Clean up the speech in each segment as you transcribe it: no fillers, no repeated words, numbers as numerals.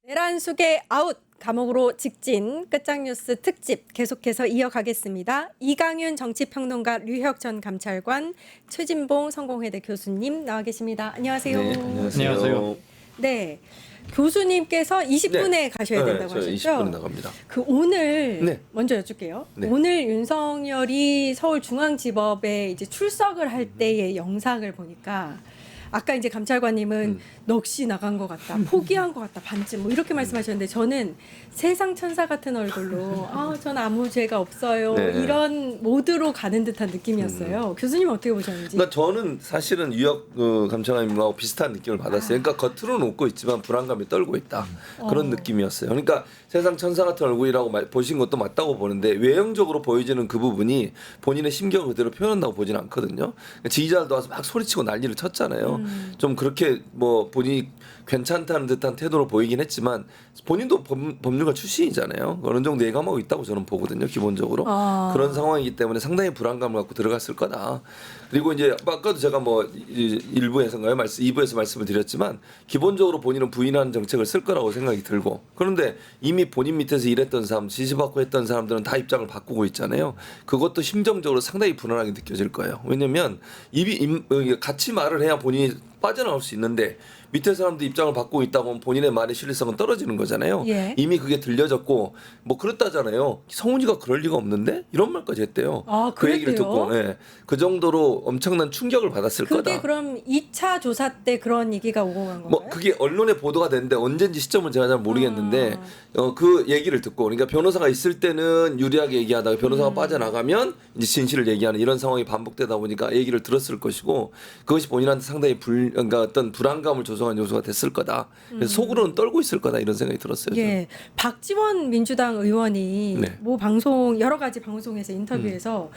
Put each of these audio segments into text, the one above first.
내란 속의 아웃 감옥으로 직진 끝장뉴스 특집 계속해서 이어가겠습니다. 이강윤 정치평론가, 류혁 전 감찰관, 최진봉 성공회대 교수님 나와 계십니다. 안녕하세요. 네, 안녕하세요. 네, 교수님께서 20분에 가셔야 된다고 저 하셨죠? 20분에 나갑니다. 그 오늘 네. 먼저 여쭐게요. 네. 오늘 윤석열이 서울중앙지법에 이제 출석을 할 때의 영상을 보니까 아까 이제 감찰관님은 넋이 나간 것 같다, 포기한 것 같다, 반쯤 뭐 이렇게 말씀하셨는데 저는 세상 천사 같은 얼굴로 전 아무 죄가 없어요, 네. 이런 모드로 가는 듯한 느낌이었어요. 교수님 어떻게 보셨는지? 그러니까 저는 사실은 유혁 감찰관님하고 비슷한 느낌을 받았어요. 그러니까 겉으로는 웃고 있지만 불안감이 떨고 있다. 그런 느낌이었어요. 그러니까 세상 천사 같은 얼굴이라고 보신 것도 맞다고 보는데 외형적으로 보여지는 그 부분이 본인의 심경을 그대로 표현한다고 보지는 않거든요. 그러니까 지지자들도 와서 막 소리치고 난리를 쳤잖아요. 좀 그렇게 뭐 본인이 괜찮다는 듯한 태도로 보이긴 했지만 본인도 법률가 출신이잖아요. 어느 정도 예감하고 있다고 저는 보거든요. 기본적으로 그런 상황이기 때문에 상당히 불안감을 갖고 들어갔을 거다. 그리고 이제 아까도 제가 뭐 1부에서인가요? 2부에서 말씀을 드렸지만 기본적으로 본인은 부인하는 정책을 쓸 거라고 생각이 들고, 그런데 이미 본인 밑에서 일했던 사람, 지시받고 했던 사람들은 다 입장을 바꾸고 있잖아요. 그것도 심정적으로 상당히 불안하게 느껴질 거예요. 왜냐하면 같이 말을 해야 본인이 빠져나올 수 있는데 밑에 사람들 입장을 바꾸고 있다고 하면 본인의 말의 신뢰성은 떨어지는 거잖아요. 예. 이미 그게 들려졌고 뭐 그렇다잖아요. 성훈이가 그럴 리가 없는데 이런 말까지 했대요. 그 얘기를 듣고 그 정도로 엄청난 충격을 받았을 그게 거다. 그럼 2차 조사 때 그런 얘기가 오고 간 건가요? 뭐 그게 언론에 보도가 됐는데 언젠지 시점은 제가 잘 모르겠는데 그 얘기를 듣고, 그러니까 변호사가 있을 때는 유리하게 얘기하다가 변호사가 빠져나가면 이제 진실을 얘기하는 이런 상황이 반복되다 보니까 얘기를 들었을 것이고, 그것이 본인한테 상당히 그러니까 어떤 불안감을 조성한 요소가 됐을 거다. 그래서 속으로는 떨고 있을 거다 이런 생각이 들었어요. 예, 박지원 민주당 의원이 네. 뭐 방송 여러 가지 방송에서 인터뷰에서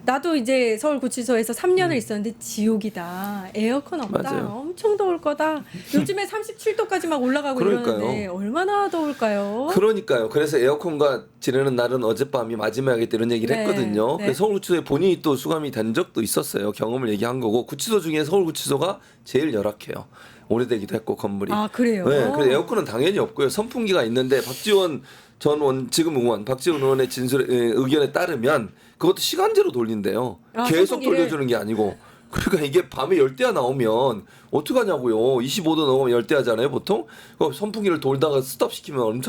나도 이제 서울구치소에서 3년을 있었는데 지옥이다. 에어컨 없다. 맞아요. 엄청 더울 거다. 요즘에 37도까지 막 올라가고 그러니까요. 이러는데 얼마나 더울까요? 그러니까요. 그래서 에어컨과 지내는 날은 어젯밤이 마지막이다 이런 얘기를 네, 했거든요. 네. 그래서 서울구치소에 본인이 또 수감이 된 적도 있었어요. 경험을 얘기한 거고, 구치소 중에 서울구치소가 제일 열악해요. 오래되기도 했고 건물이. 아, 그래요? 네, 그래서 에어컨은 당연히 없고요. 선풍기가 있는데 박지원 전 의원, 지금 의원 박지원 의원의 의견에 따르면 그것도 시간제로 돌린대요. 계속 선풍기를? 돌려주는 게 아니고. 그러니까 이게 밤에 열대야 나오면 어떡하냐고요. 25도 넘으면 열대야잖아요 보통. 선풍기를 돌다가 스톱시키면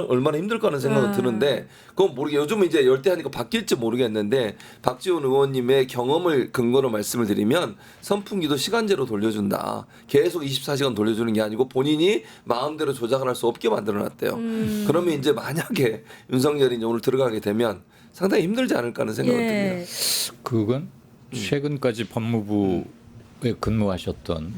얼마나 힘들까 하는 생각은 드는데 그건 모르게, 요즘은 이제 열대하니까 바뀔지 모르겠는데 박지원 의원님의 경험을 근거로 말씀을 드리면 선풍기도 시간제로 돌려준다. 계속 24시간 돌려주는 게 아니고 본인이 마음대로 조작을 할 수 없게 만들어놨대요. 그러면 이제 만약에 윤석열이 이제 오늘 들어가게 되면 상당히 힘들지 않을까 하는 생각이 듭니다. 그건 최근까지 법무부에 근무하셨던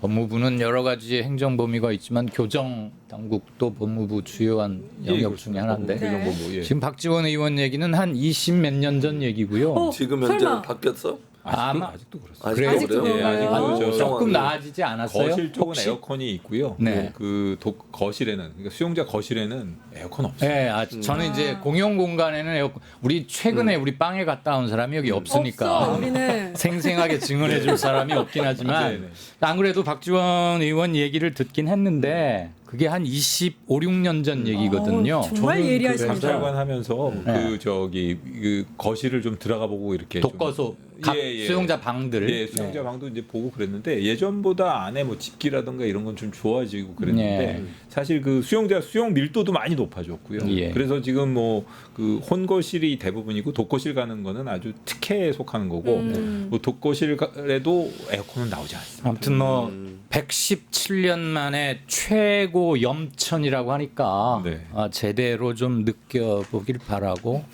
법무부는 여러 가지 행정 범위가 있지만 교정 당국도 법무부 주요한 영역 중에 하나인데 네. 지금 박지원 의원 얘기는 한 20 몇 년 전 얘기고요. 지금 현재 설마. 바뀌었어? 아직도 그렇습니다. 그래요? 아직도 그래요? 예, 그런가요? 아직도 조금 나아지지 않았어요? 거실 쪽은 혹시? 에어컨이 있고요. 네. 그 거실에는, 그러니까 수용자 거실에는 에어컨 없어요. 네, 저는 이제 공용 공간에는 에어컨. 우리 최근에 우리 빵에 갔다 온 사람이 여기 없으니까 없어, 우리는. 생생하게 증언해 줄 사람이 없긴 하지만 네네. 안 그래도 박지원 의원 얘기를 듣긴 했는데 그게 한 25, 6년 전 얘기거든요. 정말 저는 예리하십니다. 그 감찰관 하면서 네. 그 거실을 좀 들어가 보고 이렇게 독거소 각 수용자 방들. 예, 수용자 방도 이제 보고 그랬는데 예전보다 안에 뭐 집기라든가 이런 건 좀 좋아지고 그랬는데 사실 그 수용 밀도도 많이 높아졌고요. 예. 그래서 지금 뭐 그 혼거실이 대부분이고 독거실 가는 거는 아주 특혜에 속하는 거고 뭐 독거실에도 에어컨은 나오지 않습니다. 아무튼 뭐 117년 만에 최고 염천이라고 하니까 네. 제대로 좀 느껴보길 바라고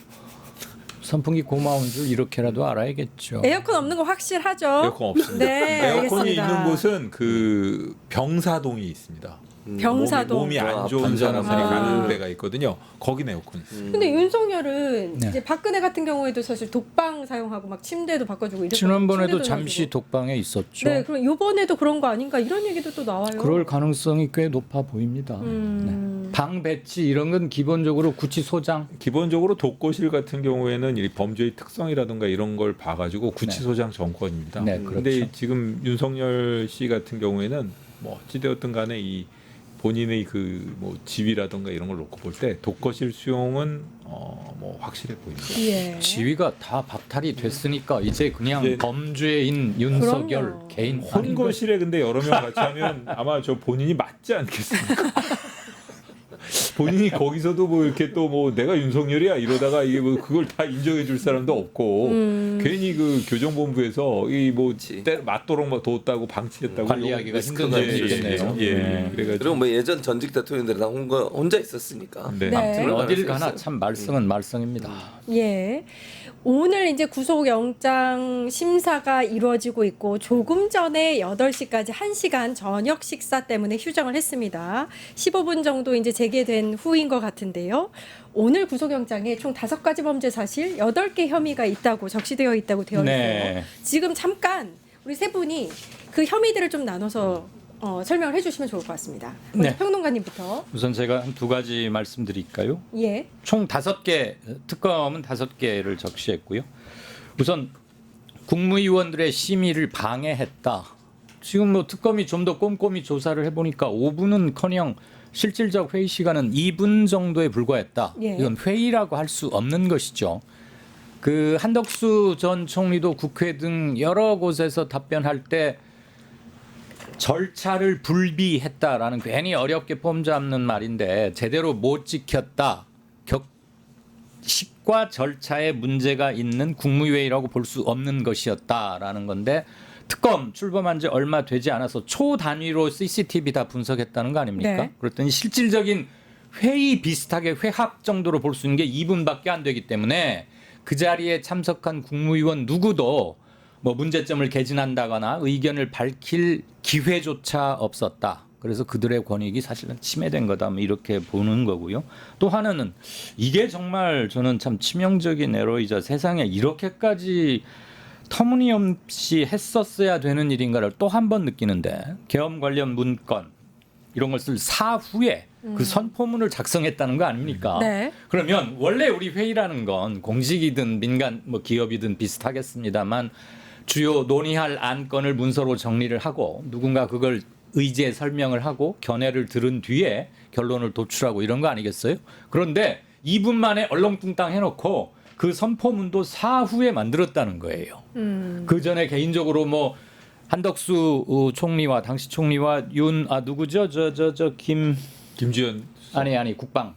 선풍기 고마운 줄 이렇게라도 알아야겠죠. 에어컨 없는 거 확실하죠? 에어컨 없습니다. 네, 에어컨이 알겠습니다. 있는 곳은 그 병사동이 있습니다. 병사동. 몸이 안 좋은 아픈 사람들이 사람. 가는 데가 있거든요. 거기는 에어컨 있어요. 근데 윤석열은 네. 이제 박근혜 같은 경우에도 사실 독방 사용하고 막 침대도 바꿔주고 이랬거든요. 지난번에도 침대도 잠시 사주고. 독방에 있었죠. 네, 그럼 이번에도 그런 거 아닌가 이런 얘기도 또 나와요. 그럴 가능성이 꽤 높아 보입니다. 네. 방 배치 이런 건 기본적으로 구치소장. 기본적으로 독거실 같은 경우에는 이 범죄의 특성이라든가 이런 걸 봐가지고 구치소장 정권입니다. 네, 근데 그렇죠. 지금 윤석열 씨 같은 경우에는 뭐 어찌되었든 간에 이 본인의 그 뭐 지위라든가 이런 걸 놓고 볼 때 독거실 수용은 뭐 확실해 보입니다. 예. 지위가 다 박탈이 됐으니까 이제 그냥 이제 범죄인 윤석열 그럼요. 개인 혼거실에 근데 여러 명 같이 하면 아마 저 본인이 맞지 않겠습니까? 본인이 거기서도 뭐 이렇게 또 뭐 내가 윤석열이야 이러다가 이게 뭐 그걸 다 인정해 줄 사람도 없고 괜히 그 교정본부에서 이 뭐 맞도록 뭐 뒀다고 방치했다고 관리하기가 힘든 리스크가 점이 있겠네요. 예. 그래가지고 그리고 뭐 예전 전직 대통령들이 다 혼자 있었으니까. 네. 네. 어딜 가나 참 말썽은 말썽입니다. 예. 오늘 이제 구속영장 심사가 이루어지고 있고 조금 전에 8시까지 1시간 저녁 식사 때문에 휴정을 했습니다. 15분 정도 이제 재개된 후인 것 같은데요. 오늘 구속영장에 총 5가지 범죄 사실 8개 혐의가 있다고 적시되어 있다고 되어 있어요. 네. 지금 잠깐 우리 세 분이 그 혐의들을 좀 나눠서 설명을 해주시면 좋을 것 같습니다. 먼저 네. 평론가님부터. 우선 제가 한 2가지 말씀드릴까요? 예. 총 5개 특검은 5개를 적시했고요. 우선 국무위원들의 심의를 방해했다. 지금 뭐 특검이 좀 더 꼼꼼히 조사를 해보니까 5분은커녕 실질적 회의 시간은 2분 정도에 불과했다. 예. 이건 회의라고 할 수 없는 것이죠. 그 한덕수 전 총리도 국회 등 여러 곳에서 답변할 때 절차를 불비했다라는 괜히 어렵게 폼 잡는 말인데 제대로 못 지켰다. 식과 절차에 문제가 있는 국무회의라고 볼 수 없는 것이었다라는 건데 특검 출범한 지 얼마 되지 않아서 초단위로 CCTV 다 분석했다는 거 아닙니까? 네. 그랬더니 실질적인 회의 비슷하게 회합 정도로 볼 수 있는 게 2분밖에 안 되기 때문에 그 자리에 참석한 국무위원 누구도 뭐 문제점을 개진한다거나 의견을 밝힐 기회조차 없었다. 그래서 그들의 권익이 사실은 침해된 거다. 뭐 이렇게 보는 거고요. 또 하나는 이게 정말 저는 참 치명적인 에러이자 세상에 이렇게까지 터무니없이 했었어야 되는 일인가를 또 한 번 느끼는데 계엄 관련 문건 이런 것을 사후에 그 선포문을 작성했다는 거 아닙니까? 네. 그러면 원래 우리 회의라는 건 공직이든 민간 뭐 기업이든 비슷하겠습니다만 주요 논의할 안건을 문서로 정리를 하고 누군가 그걸 의제 설명을 하고 견해를 들은 뒤에 결론을 도출하고 이런 거 아니겠어요? 그런데 2분 만에 얼렁뚱땅 해놓고 그 선포문도 사후에 만들었다는 거예요. 그 전에 개인적으로 뭐 한덕수 총리와 당시 총리와 누구죠? 김주현 아니 국방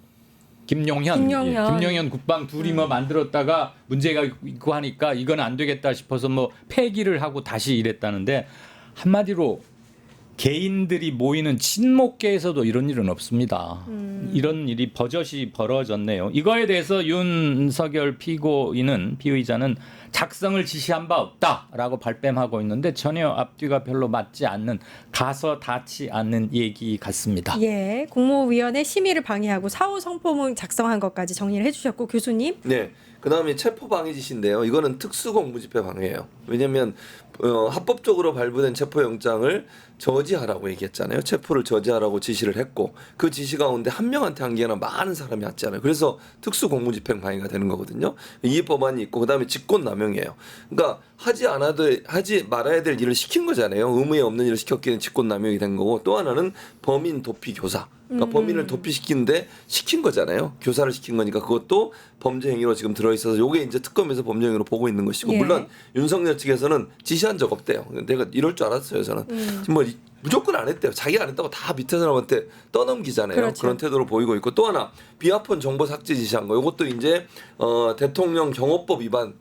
김용현 국방 둘이 뭐 만들었다가 문제가 있고 하니까 이건 안 되겠다 싶어서 뭐 폐기를 하고 다시 이랬다는데 한마디로 개인들이 모이는 친목계에서도 이런 일은 없습니다. 이런 일이 버젓이 벌어졌네요. 이거에 대해서 윤석열 피의자는 작성을 지시한 바 없다라고 발뺌하고 있는데 전혀 앞뒤가 별로 맞지 않는 가서 닿지 않는 얘기 같습니다. 예, 국무위원회 심의를 방해하고 사후 성포문 작성한 것까지 정리를 해주셨고 교수님. 네. 그다음에 체포 방해 지시인데요. 이거는 특수 공무집행 방해예요. 왜냐하면 합법적으로 발부된 체포 영장을 저지하라고 얘기했잖아요. 체포를 저지하라고 지시를 했고 그 지시 가운데 한 명한테 한 게 아니라 많은 사람이 왔잖아요. 그래서 특수 공무집행 방해가 되는 거거든요. 이 법안이 있고 그다음에 직권남용이에요. 그러니까 하지 말아야 될 일을 시킨 거잖아요. 의무에 없는 일을 시켰기는 직권남용이 된 거고 또 하나는 범인 도피 교사. 그러니까 범인을 도피시키는데 시킨 거잖아요. 교사를 시킨 거니까 그것도 범죄 행위로 지금 들어있어서 요게 이제 특검에서 범죄 행위로 보고 있는 것이고 예. 물론 윤석열 측에서는 지시한 적 없대요. 내가 이럴 줄 알았어요. 저는 지금 뭐 무조건 안 했대요. 자기가 안 했다고 다 밑에 사람한테 떠넘기잖아요. 그렇죠. 그런 태도를 보이고 있고 또 하나 비합헌 정보 삭제 지시한 거. 이것도 이제 대통령 경호법 위반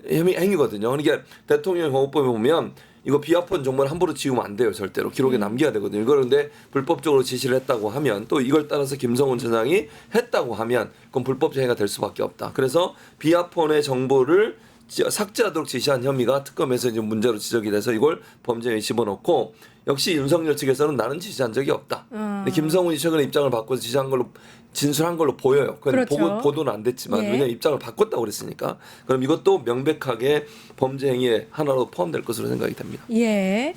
행위거든요. 그러니까 대통령 경호법에 보면 이거 비합헌 정보는 함부로 지우면 안 돼요. 절대로 기록에 남겨야 되거든요. 그런데 불법적으로 지시를 했다고 하면 또 이걸 따라서 김성훈 차장이 했다고 하면 그건 불법 행위가 될 수밖에 없다. 그래서 비합헌의 정보를 삭제하도록 지시한 혐의가 특검에서 이제 문제로 지적이 돼서 이걸 범죄에 집어넣고 역시 윤석열 측에서는 나는 지시한 적이 없다. 근데 김성훈이 최근에 입장을 바꿔서 지시한 걸로 진술한 걸로 보여요. 그건 그렇죠. 보도는 안 됐지만 예. 왜냐하면 입장을 바꿨다고 그랬으니까. 그럼 이것도 명백하게 범죄 행위의 하나로 포함될 것으로 생각이 됩니다. 예.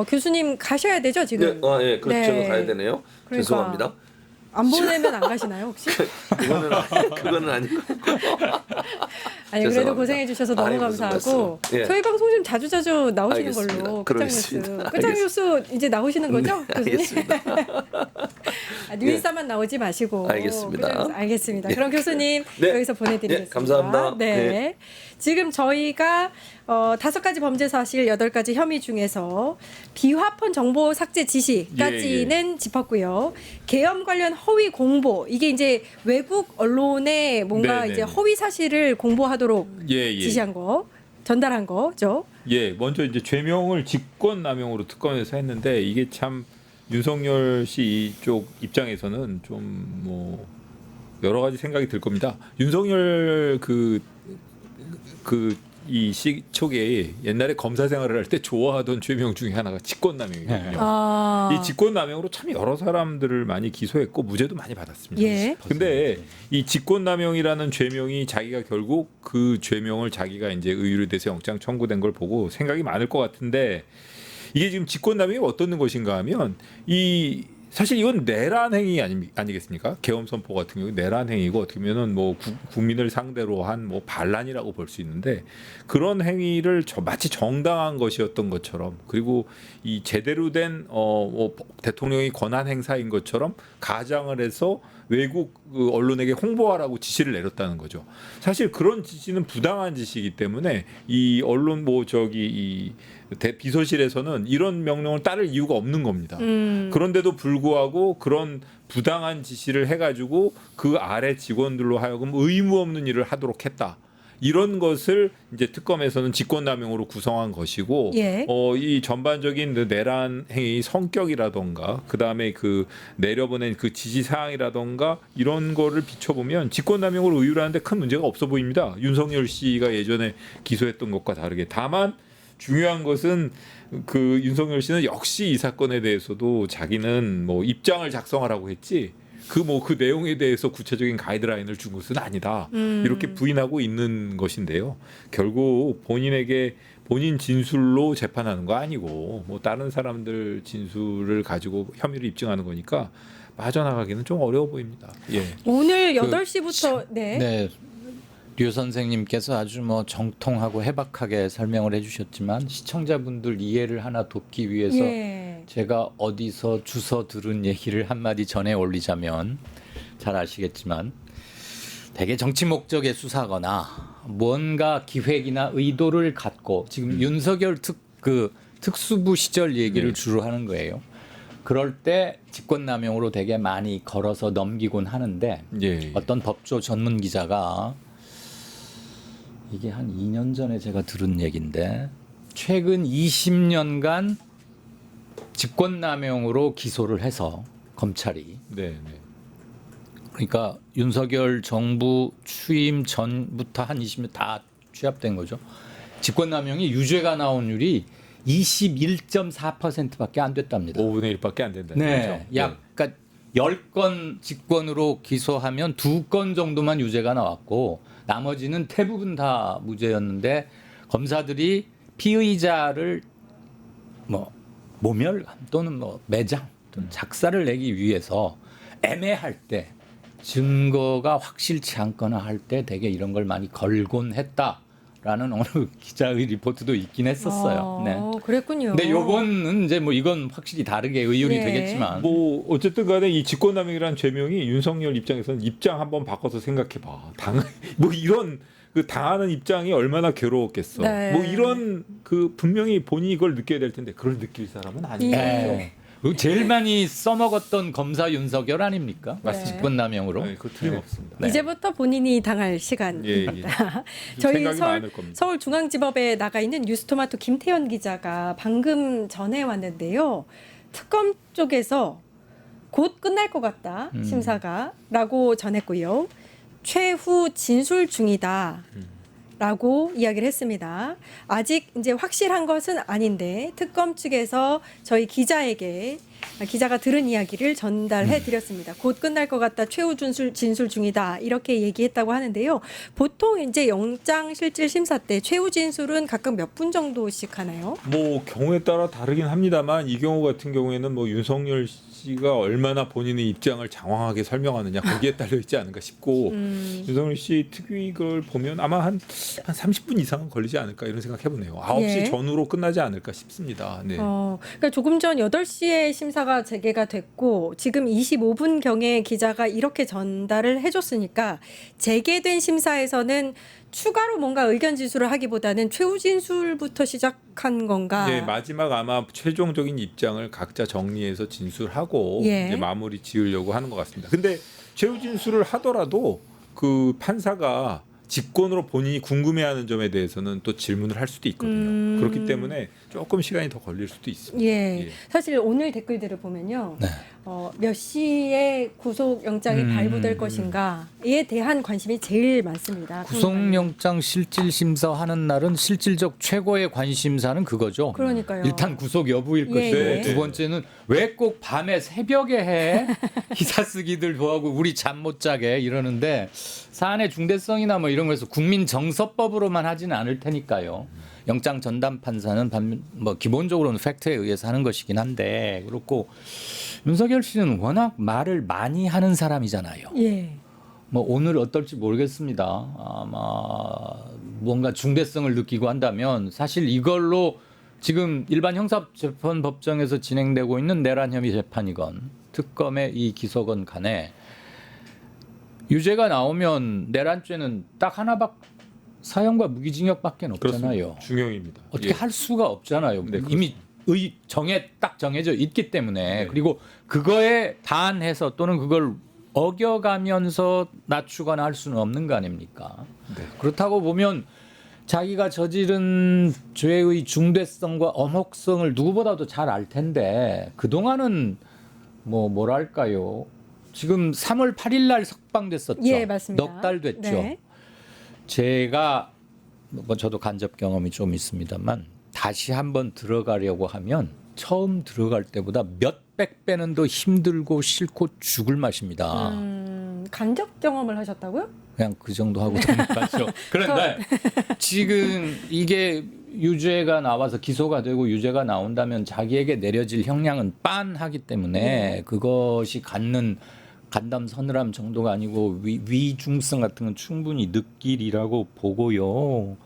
교수님 가셔야 되죠 지금. 네, 예, 그렇죠. 네. 가야 되네요. 그러니까. 죄송합니다. 안 보내면 안 가시나요 혹시? 그거는 아니고. 아니 그래도 죄송합니다. 고생해 주셔서 너무 아니, 무슨 감사하고 말씀. 예. 저희 방송 좀 자주자주 나오시는 알겠습니다. 걸로 그러겠습니다. 끝장뉴스 이제 나오시는 거죠? 교수님? 알겠습니다. 뉴인사만 나오지 마시고 알겠습니다. 끝장뉴스. 알겠습니다. 그럼 교수님 네. 여기서 보내드리겠습니다. 네, 감사합니다. 네. 네. 지금 저희가 5가지 범죄 사실 8가지 혐의 중에서 비화폰 정보 삭제 지시까지는 짚었고요. 계엄 관련 허위 공보 이게 이제 외국 언론에 뭔가 네, 이제 네. 허위 사실을 공보하도록 예. 지시한 거 전달한 거죠. 예, 먼저 이제 죄명을 직권남용으로 특검에서 했는데 이게 참 윤석열 씨 이쪽 입장에서는 좀 뭐 여러 가지 생각이 들 겁니다. 윤석열 이 시초에 옛날에 검사 생활을 할 때 좋아하던 죄명 중에 하나가 직권남용이거든요. 이 직권남용으로 참 여러 사람들을 많이 기소했고 무죄도 많이 받았습니다. 예. 근데 이 직권남용이라는 죄명이 자기가 결국 그 죄명을 자기가 이제 의율에 대해서 영장 청구된 걸 보고 생각이 많을 것 같은데 이게 지금 직권남용이 어떤 것인가 하면 이 사실 이건 내란 행위 아니겠습니까? 계엄 선포 같은 경우 내란 행위고 어떻게 보면은 뭐 국민을 상대로 한 뭐 반란이라고 볼 수 있는데 그런 행위를 마치 정당한 것이었던 것처럼 그리고 이 제대로 된 뭐 대통령의 권한 행사인 것처럼 가장을 해서 외국 언론에게 홍보하라고 지시를 내렸다는 거죠. 사실 그런 지시는 부당한 지시이기 때문에 이 언론 이 비서실에서는 이런 명령을 따를 이유가 없는 겁니다. 그런데도 불구하고 그런 부당한 지시를 해가지고 그 아래 직원들로 하여금 의무 없는 일을 하도록 했다. 이런 것을 이제 특검에서는 직권남용으로 구성한 것이고, 예. 이 전반적인 내란 행위 성격이라던가, 그 다음에 그 내려보낸 그 지시 사항이라던가 이런 거를 비춰보면 직권남용을 의율하는데 큰 문제가 없어 보입니다. 윤석열 씨가 예전에 기소했던 것과 다르게. 다만 중요한 것은 그 윤석열 씨는 역시 이 사건에 대해서도 자기는 뭐 입장을 작성하라고 했지. 그 내용에 대해서 구체적인 가이드라인을 준 것은 아니다. 이렇게 부인하고 있는 것인데요. 결국 본인 진술로 재판하는 거 아니고 뭐 다른 사람들 진술을 가지고 혐의를 입증하는 거니까 빠져나가기는 좀 어려워 보입니다. 예. 오늘 8시부터 네. 류 선생님께서 아주 뭐 정통하고 해박하게 설명을 해주셨지만 시청자분들 이해를 하나 돕기 위해서 예. 제가 어디서 주워 들은 얘기를 한마디 전해 올리자면 잘 아시겠지만 대개 정치 목적의 수사거나 뭔가 기획이나 의도를 갖고 지금 윤석열 특수부 시절 얘기를 주로 하는 거예요. 그럴 때 직권남용으로 되게 많이 걸어서 넘기곤 하는데 예. 어떤 법조 전문 기자가 이게 한 2년 전에 제가 들은 얘기인데 최근 20년간 직권남용으로 기소를 해서 검찰이 네. 그러니까 윤석열 정부 취임 전부터 한 20년 다 취합된 거죠. 직권남용이 유죄가 나온율이 21.4%밖에 안 됐답니다. 5분의 1밖에 안 된다는 네, 거죠. 약간 10건 직권으로 기소하면 2건 정도만 유죄가 나왔고 나머지는 대부분 다 무죄였는데 검사들이 피의자를 뭐 모멸감 또는 뭐 매장 또는 작사를 내기 위해서 애매할 때 증거가 확실치 않거나 할 때 되게 이런 걸 많이 걸곤 했다라는 어느 기자의 리포트도 있긴 했었어요. 네. 그랬군요. 근데 요번은 이제 뭐 이건 확실히 다르게 의율이 예. 되겠지만 뭐 어쨌든 간에 이 직권남용이라는 죄명이 윤석열 입장에서는 입장 한번 바꿔서 생각해봐. 뭐 이런 그 당하는 입장이 얼마나 괴로웠겠어. 네. 뭐 이런 그 분명히 본인이 이걸 느껴야 될 텐데 그걸 느낄 사람은 아닌 거죠. 네. 그리고 제일 많이 써먹었던 검사 윤석열 아닙니까? 맞습니다. 직권남용으로. 네, 그거 틀림없습니다. 네. 이제부터 본인이 당할 시간입니다. 예. 저희 생각이 많을 겁니다. 서울중앙지법에 나가 있는 뉴스토마토 김태현 기자가 방금 전해 왔는데요. 특검 쪽에서 곧 끝날 것 같다 심사가라고 전했고요. 최후 진술 중이다. 라고 이야기를 했습니다. 아직 이제 확실한 것은 아닌데 특검 측에서 저희 기자가 들은 이야기를 전달해 드렸습니다. 곧 끝날 것 같다. 최후 진술 중이다. 이렇게 얘기했다고 하는데요. 보통 이제 영장 실질 심사 때 최후 진술은 각각 몇 분 정도씩 하나요? 뭐 경우에 따라 다르긴 합니다만 이 경우 같은 경우에는 뭐 윤석열 씨가 얼마나 본인의 입장을 장황하게 설명하느냐 거기에 달려 있지 않은가 싶고 윤석열 씨 특위 걸 보면 아마 한 30분 이상은 걸리지 않을까 이런 생각 해보네요. 9시 예. 전후로 끝나지 않을까 싶습니다. 네. 그러니까 조금 전 8시에 심사가 재개가 됐고 지금 25분 경에 기자가 이렇게 전달을 해줬으니까 재개된 심사에서는 추가로 뭔가 의견 진술을 하기보다는 최후 진술부터 시작한 건가? 네, 마지막 아마 최종적인 입장을 각자 정리해서 진술하고 예. 이제 마무리 지으려고 하는 것 같습니다. 근데 최후 진술을 하더라도 그 판사가 직권으로 본인이 궁금해하는 점에 대해서는 또 질문을 할 수도 있거든요. 그렇기 때문에 조금 시간이 더 걸릴 수도 있습니다. 예. 예. 사실 오늘 댓글들을 보면요. 네. 몇 시에 구속영장이 발부될 것인가에 대한 관심이 제일 많습니다. 구속영장 실질 심사하는 날은 실질적 최고의 관심사는 그거죠. 그러니까요. 일단 구속 여부일 예, 것이고 예. 두 번째는 왜 꼭 밤에 새벽에 해 기사 쓰기들 좋아하고 우리 잠 못 자게 이러는데 사안의 중대성이나 뭐 이런 거에서 국민정서법으로만 하지는 않을 테니까요. 영장 전담 판사는 뭐 기본적으로는 팩트에 의해서 하는 것이긴 한데 그렇고 윤석열 씨는 워낙 말을 많이 하는 사람이잖아요. 예. 뭐 오늘 어떨지 모르겠습니다. 아마 뭔가 중대성을 느끼고 한다면 사실 이걸로 지금 일반 형사재판법정에서 진행되고 있는 내란 혐의 재판이건 특검의 이 기소건 간에 유죄가 나오면 내란죄는 딱 하나밖 사형과 무기징역밖에 없잖아요. 그렇습니다. 중형입니다. 어떻게 예. 할 수가 없잖아요. 네, 이미 딱 정해져 있기 때문에 네. 그리고 그거에 반해서 또는 그걸 어겨가면서 낮추거나 할 수는 없는 거 아닙니까? 네. 그렇다고 보면 자기가 저지른 죄의 중대성과 엄혹성을 누구보다도 잘 알 텐데 그동안은 뭐랄까요? 지금 3월 8일 날 석방됐었죠. 예, 맞습니다. 넉 달 됐죠. 네. 제가 뭐 저도 간접 경험이 좀 있습니다만 다시 한번 들어가려고 하면 처음 들어갈 때보다 몇백 배는 더 힘들고 싫고 죽을 맛입니다. 간접 경험을 하셨다고요? 그냥 그 정도 하고 넘어가죠. 그런데 지금 이게 유죄가 나와서 기소가 되고 유죄가 나온다면 자기에게 내려질 형량은 빤하기 때문에 그것이 갖는 간담 서늘함 정도가 아니고 위중성 같은 건 충분히 느끼리라고 보고요.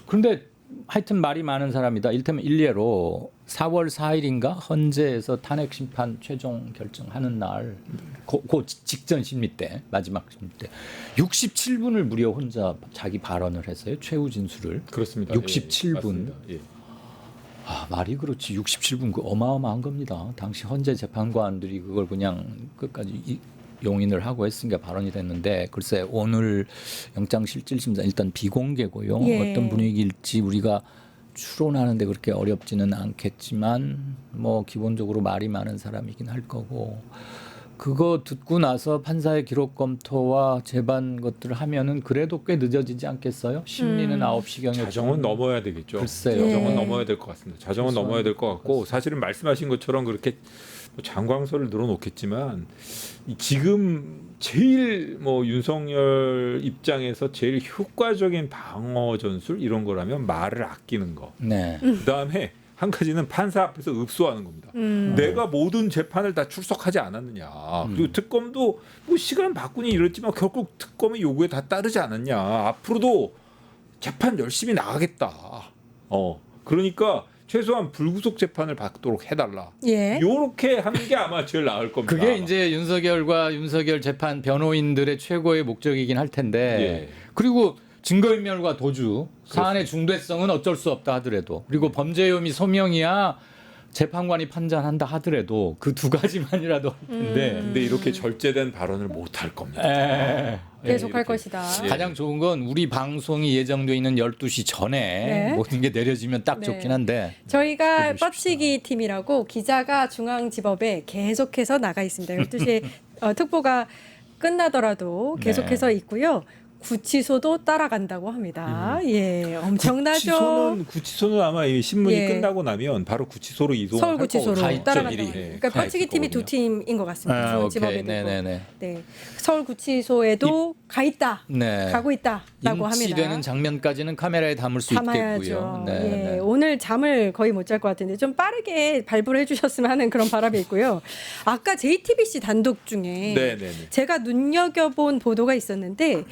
그런데 하여튼 말이 많은 사람이다. 일테면 일례로 4월 4일인가 헌재에서 탄핵 심판 최종 결정하는 날, 그 직전 심리 때 마지막 심리 때 67분을 무려 혼자 자기 발언을 했어요. 최후 진술을. 그렇습니다. 67분. 예, 맞습니다. 예. 아, 말이 그렇지 67분 그 어마어마한 겁니다. 당시 헌재 재판관들이 그걸 그냥 끝까지 용인을 하고 했으니까 발언이 됐는데 글쎄 오늘 영장 실질 심사 일단 비공개고요. 예. 어떤 분위기일지 우리가 추론하는데 그렇게 어렵지는 않겠지만 뭐 기본적으로 말이 많은 사람이긴 할 거고 그거 듣고 나서 판사의 기록 검토와 재반 것들을 하면은 그래도 꽤 늦어지지 않겠어요? 심리는 9시경에 자정은 넘어야 되겠죠. 글쎄요. 자정은 예. 넘어야 될 것 같습니다. 자정은 그래서- 넘어야 될 것 같고 사실은 말씀하신 것처럼 그렇게 뭐 장광설을 늘어놓겠지만 지금 제일 뭐 윤석열 입장에서 제일 효과적인 방어 전술 이런 거라면 말을 아끼는 거. 네. 그다음에 한 가지는 판사 앞에서 읍소하는 겁니다. 내가 모든 재판을 다 출석하지 않았느냐. 그리고 특검도 뭐 시간 바꾸니 이랬지만 결국 특검의 요구에 다 따르지 않았냐. 앞으로도 재판 열심히 나가겠다. 그러니까 최소한 불구속 재판을 받도록 해달라. 예. 요렇게 하는 게 아마 제일 나을 겁니다. 그게 이제 윤석열과 윤석열 재판 변호인들의 최고의 목적이긴 할 텐데 예. 그리고 증거인멸과 도주 사안의 중대성은 어쩔 수 없다 하더라도 그리고 범죄 혐의 소명이야 재판관이 판단한다 하더라도 그 두 가지만이라도 할 텐데 근데 이렇게 절제된 발언을 못 할 겁니다. 계속 할 이렇게. 것이다. 예. 가장 좋은 건 우리 방송이 예정돼 있는 12시 전에 네. 모든 게 내려지면 딱 네. 좋긴 한데 저희가 해보십시다. 빡치기 팀이라고 기자가 중앙지법에 계속해서 나가 있습니다. 12시에 특보가 끝나더라도 계속해서 있고요. 구치소도 따라간다고 합니다. 예, 엄청나죠. 구치소는 아마 이 신문이 예. 끝나고 나면 바로 구치소로 이동할 서울 구치소로 가 있죠, 따라간다고 미리. 합니다. 예, 그러니까 가 펼치기 있을 팀이 두 거거든요. 팀인 것 같습니다. 아, 오케이. 중앙지법에도 있고. 네네네. 네, 서울 구치소에도 가 있다, 네. 가고 있다라고 인치되는 합니다. 장면까지는 카메라에 담을 수 담아야죠. 있겠고요. 예, 네. 오늘 잠을 거의 못 잘 것 같은데 좀 빠르게 발부를 해주셨으면 하는 그런 바람이 있고요. 아까 JTBC 단독 중에 네네네. 제가 눈여겨본 보도가 있었는데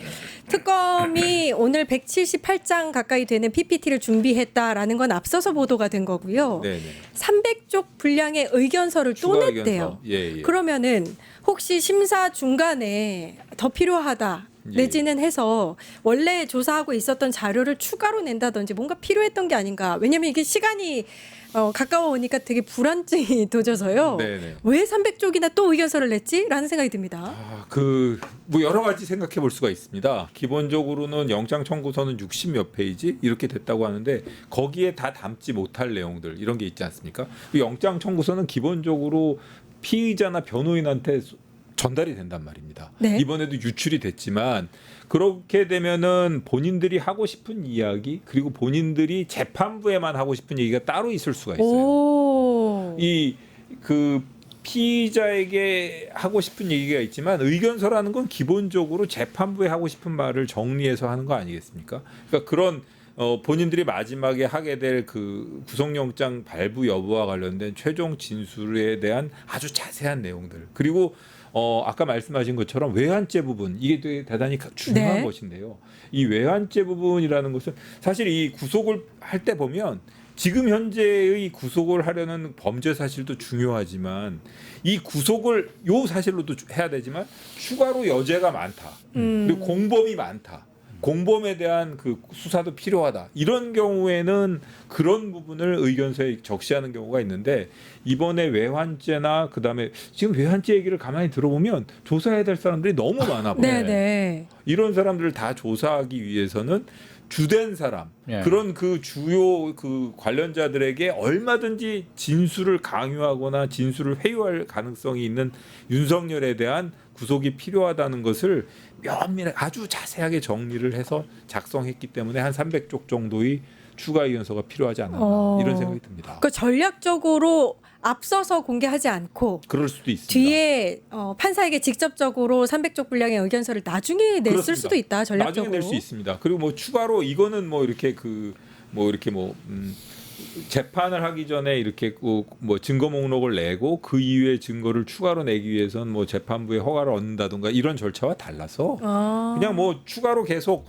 특검이 오늘 178장 가까이 되는 PPT를 준비했다라는 건 앞서서 보도가 된 거고요. 네네. 300쪽 분량의 의견서를 또 추가 냈대요. 의견서. 예, 예. 그러면은 혹시 심사 중간에 더 필요하다 예. 내지는 해서 원래 조사하고 있었던 자료를 추가로 낸다든지 뭔가 필요했던 게 아닌가. 왜냐하면 이게 시간이 가까워 오니까 되게 불안증이 도져서요. 네네. 왜 300쪽이나 또 의견서를 냈지? 라는 생각이 듭니다. 뭐 여러 가지 생각해 볼 수가 있습니다. 기본적으로는 영장 청구서는 60몇 페이지 이렇게 됐다고 하는데 거기에 다 담지 못할 내용들 이런 게 있지 않습니까? 그 영장 청구서는 기본적으로 피의자나 변호인한테 전달이 된단 말입니다. 네. 이번에도 유출이 됐지만 그렇게 되면은 본인들이 하고 싶은 이야기 그리고 본인들이 재판부에만 하고 싶은 얘기가 따로 있을 수가 있어요. 오. 이 그 피의자에게 하고 싶은 얘기가 있지만 의견서라는 건 기본적으로 재판부에 하고 싶은 말을 정리해서 하는 거 아니겠습니까? 그러니까 그런 본인들이 마지막에 하게 될 그 구속영장 발부 여부와 관련된 최종 진술에 대한 아주 자세한 내용들 그리고 아까 말씀하신 것처럼 외환죄 부분 이게 되게 대단히 중요한 네. 것인데요. 이 외환죄 부분이라는 것은 사실 이 구속을 할 때 보면 지금 현재의 구속을 하려는 범죄 사실도 중요하지만 이 구속을 요 사실로도 해야 되지만 추가로 여죄가 많다. 그리고 공범이 많다. 공범에 대한 그 수사도 필요하다. 이런 경우에는 그런 부분을 의견서에 적시하는 경우가 있는데 이번에 외환죄나 그다음에 지금 외환죄 얘기를 가만히 들어보면 조사해야 될 사람들이 너무 많아 봐요. 네네. 이런 사람들을 다 조사하기 위해서는 주된 사람 예. 그런 그 주요 그 관련자들에게 얼마든지 진술을 강요하거나 진술을 회유할 가능성이 있는 윤석열에 대한 구속이 필요하다는 것을 면밀하게 아주 자세하게 정리를 해서 작성했기 때문에 한 300쪽 정도의 추가 의견서가 필요하지 않았나 이런 생각이 듭니다. 그러니까 전략적으로 앞서서 공개하지 않고 그럴 수도 있습니다. 뒤에 판사에게 직접적으로 300쪽 분량의 의견서를 나중에 냈을 그렇습니다. 수도 있다. 전략적으로. 나중에 낼 수 있습니다. 그리고 뭐 추가로 이거는 뭐 이렇게 재판을 하기 전에 이렇게 뭐 증거 목록을 내고 그 이후에 증거를 추가로 내기 위해서는 뭐 재판부의 허가를 얻는다든가 이런 절차와 달라서 그냥 뭐 추가로 계속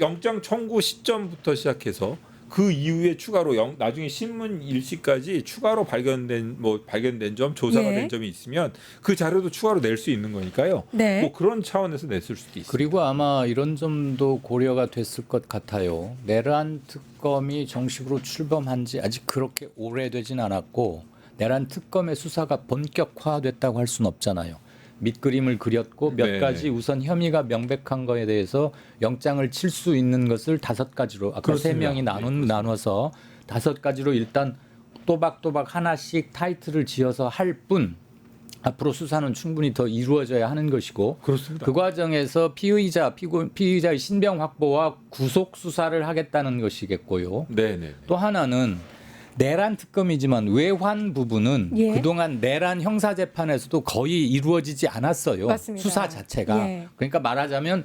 영장 청구 시점부터 시작해서 그 이후에 추가로 나중에 신문 일시까지 추가로 발견된 점 조사가 예. 된 점이 있으면 그 자료도 추가로 낼 수 있는 거니까요. 네. 뭐 그런 차원에서 냈을 수도 있습니다. 그리고 아마 이런 점도 고려가 됐을 것 같아요. 내란 특검이 정식으로 출범한 지 아직 그렇게 오래되진 않았고 내란 특검의 수사가 본격화됐다고 할 수는 없잖아요. 밑그림을 그렸고 몇 네네. 가지 우선 혐의가 명백한 거에 대해서 영장을 칠 수 있는 것을 5가지로 아까 세 그렇습니다. 명이 네, 그렇습니다. 나눠서 5가지로 일단 또박또박 하나씩 타이틀을 지어서 할 뿐 앞으로 수사는 충분히 더 이루어져야 하는 것이고 그렇습니다. 그 과정에서 피의자의 신병 확보와 구속 수사를 하겠다는 것이겠고요. 네네. 또 하나는 내란 특검이지만 외환 부분은 예. 그동안 내란 형사 재판에서도 거의 이루어지지 않았어요. 맞습니다. 수사 자체가. 예. 그러니까 말하자면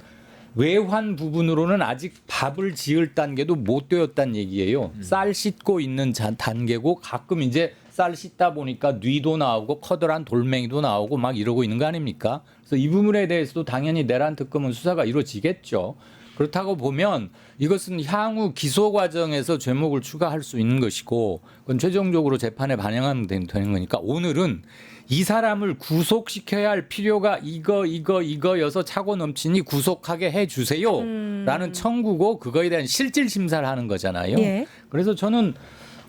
외환 부분으로는 아직 밥을 지을 단계도 못 되었다는 얘기예요. 쌀 씻고 있는 단계고 가끔 이제 쌀 씻다 보니까 뉘도 나오고 커다란 돌멩이도 나오고 막 이러고 있는 거 아닙니까? 그래서 이 부분에 대해서도 당연히 내란 특검은 수사가 이루어지겠죠. 그렇다고 보면 이것은 향후 기소 과정에서 죄목을 추가할 수 있는 것이고 그건 최종적으로 재판에 반영하면 되는 거니까 오늘은 이 사람을 구속시켜야 할 필요가 이거여서 차고 넘치니 구속하게 해주세요라는 청구고 그거에 대한 실질 심사를 하는 거잖아요. 예. 그래서 저는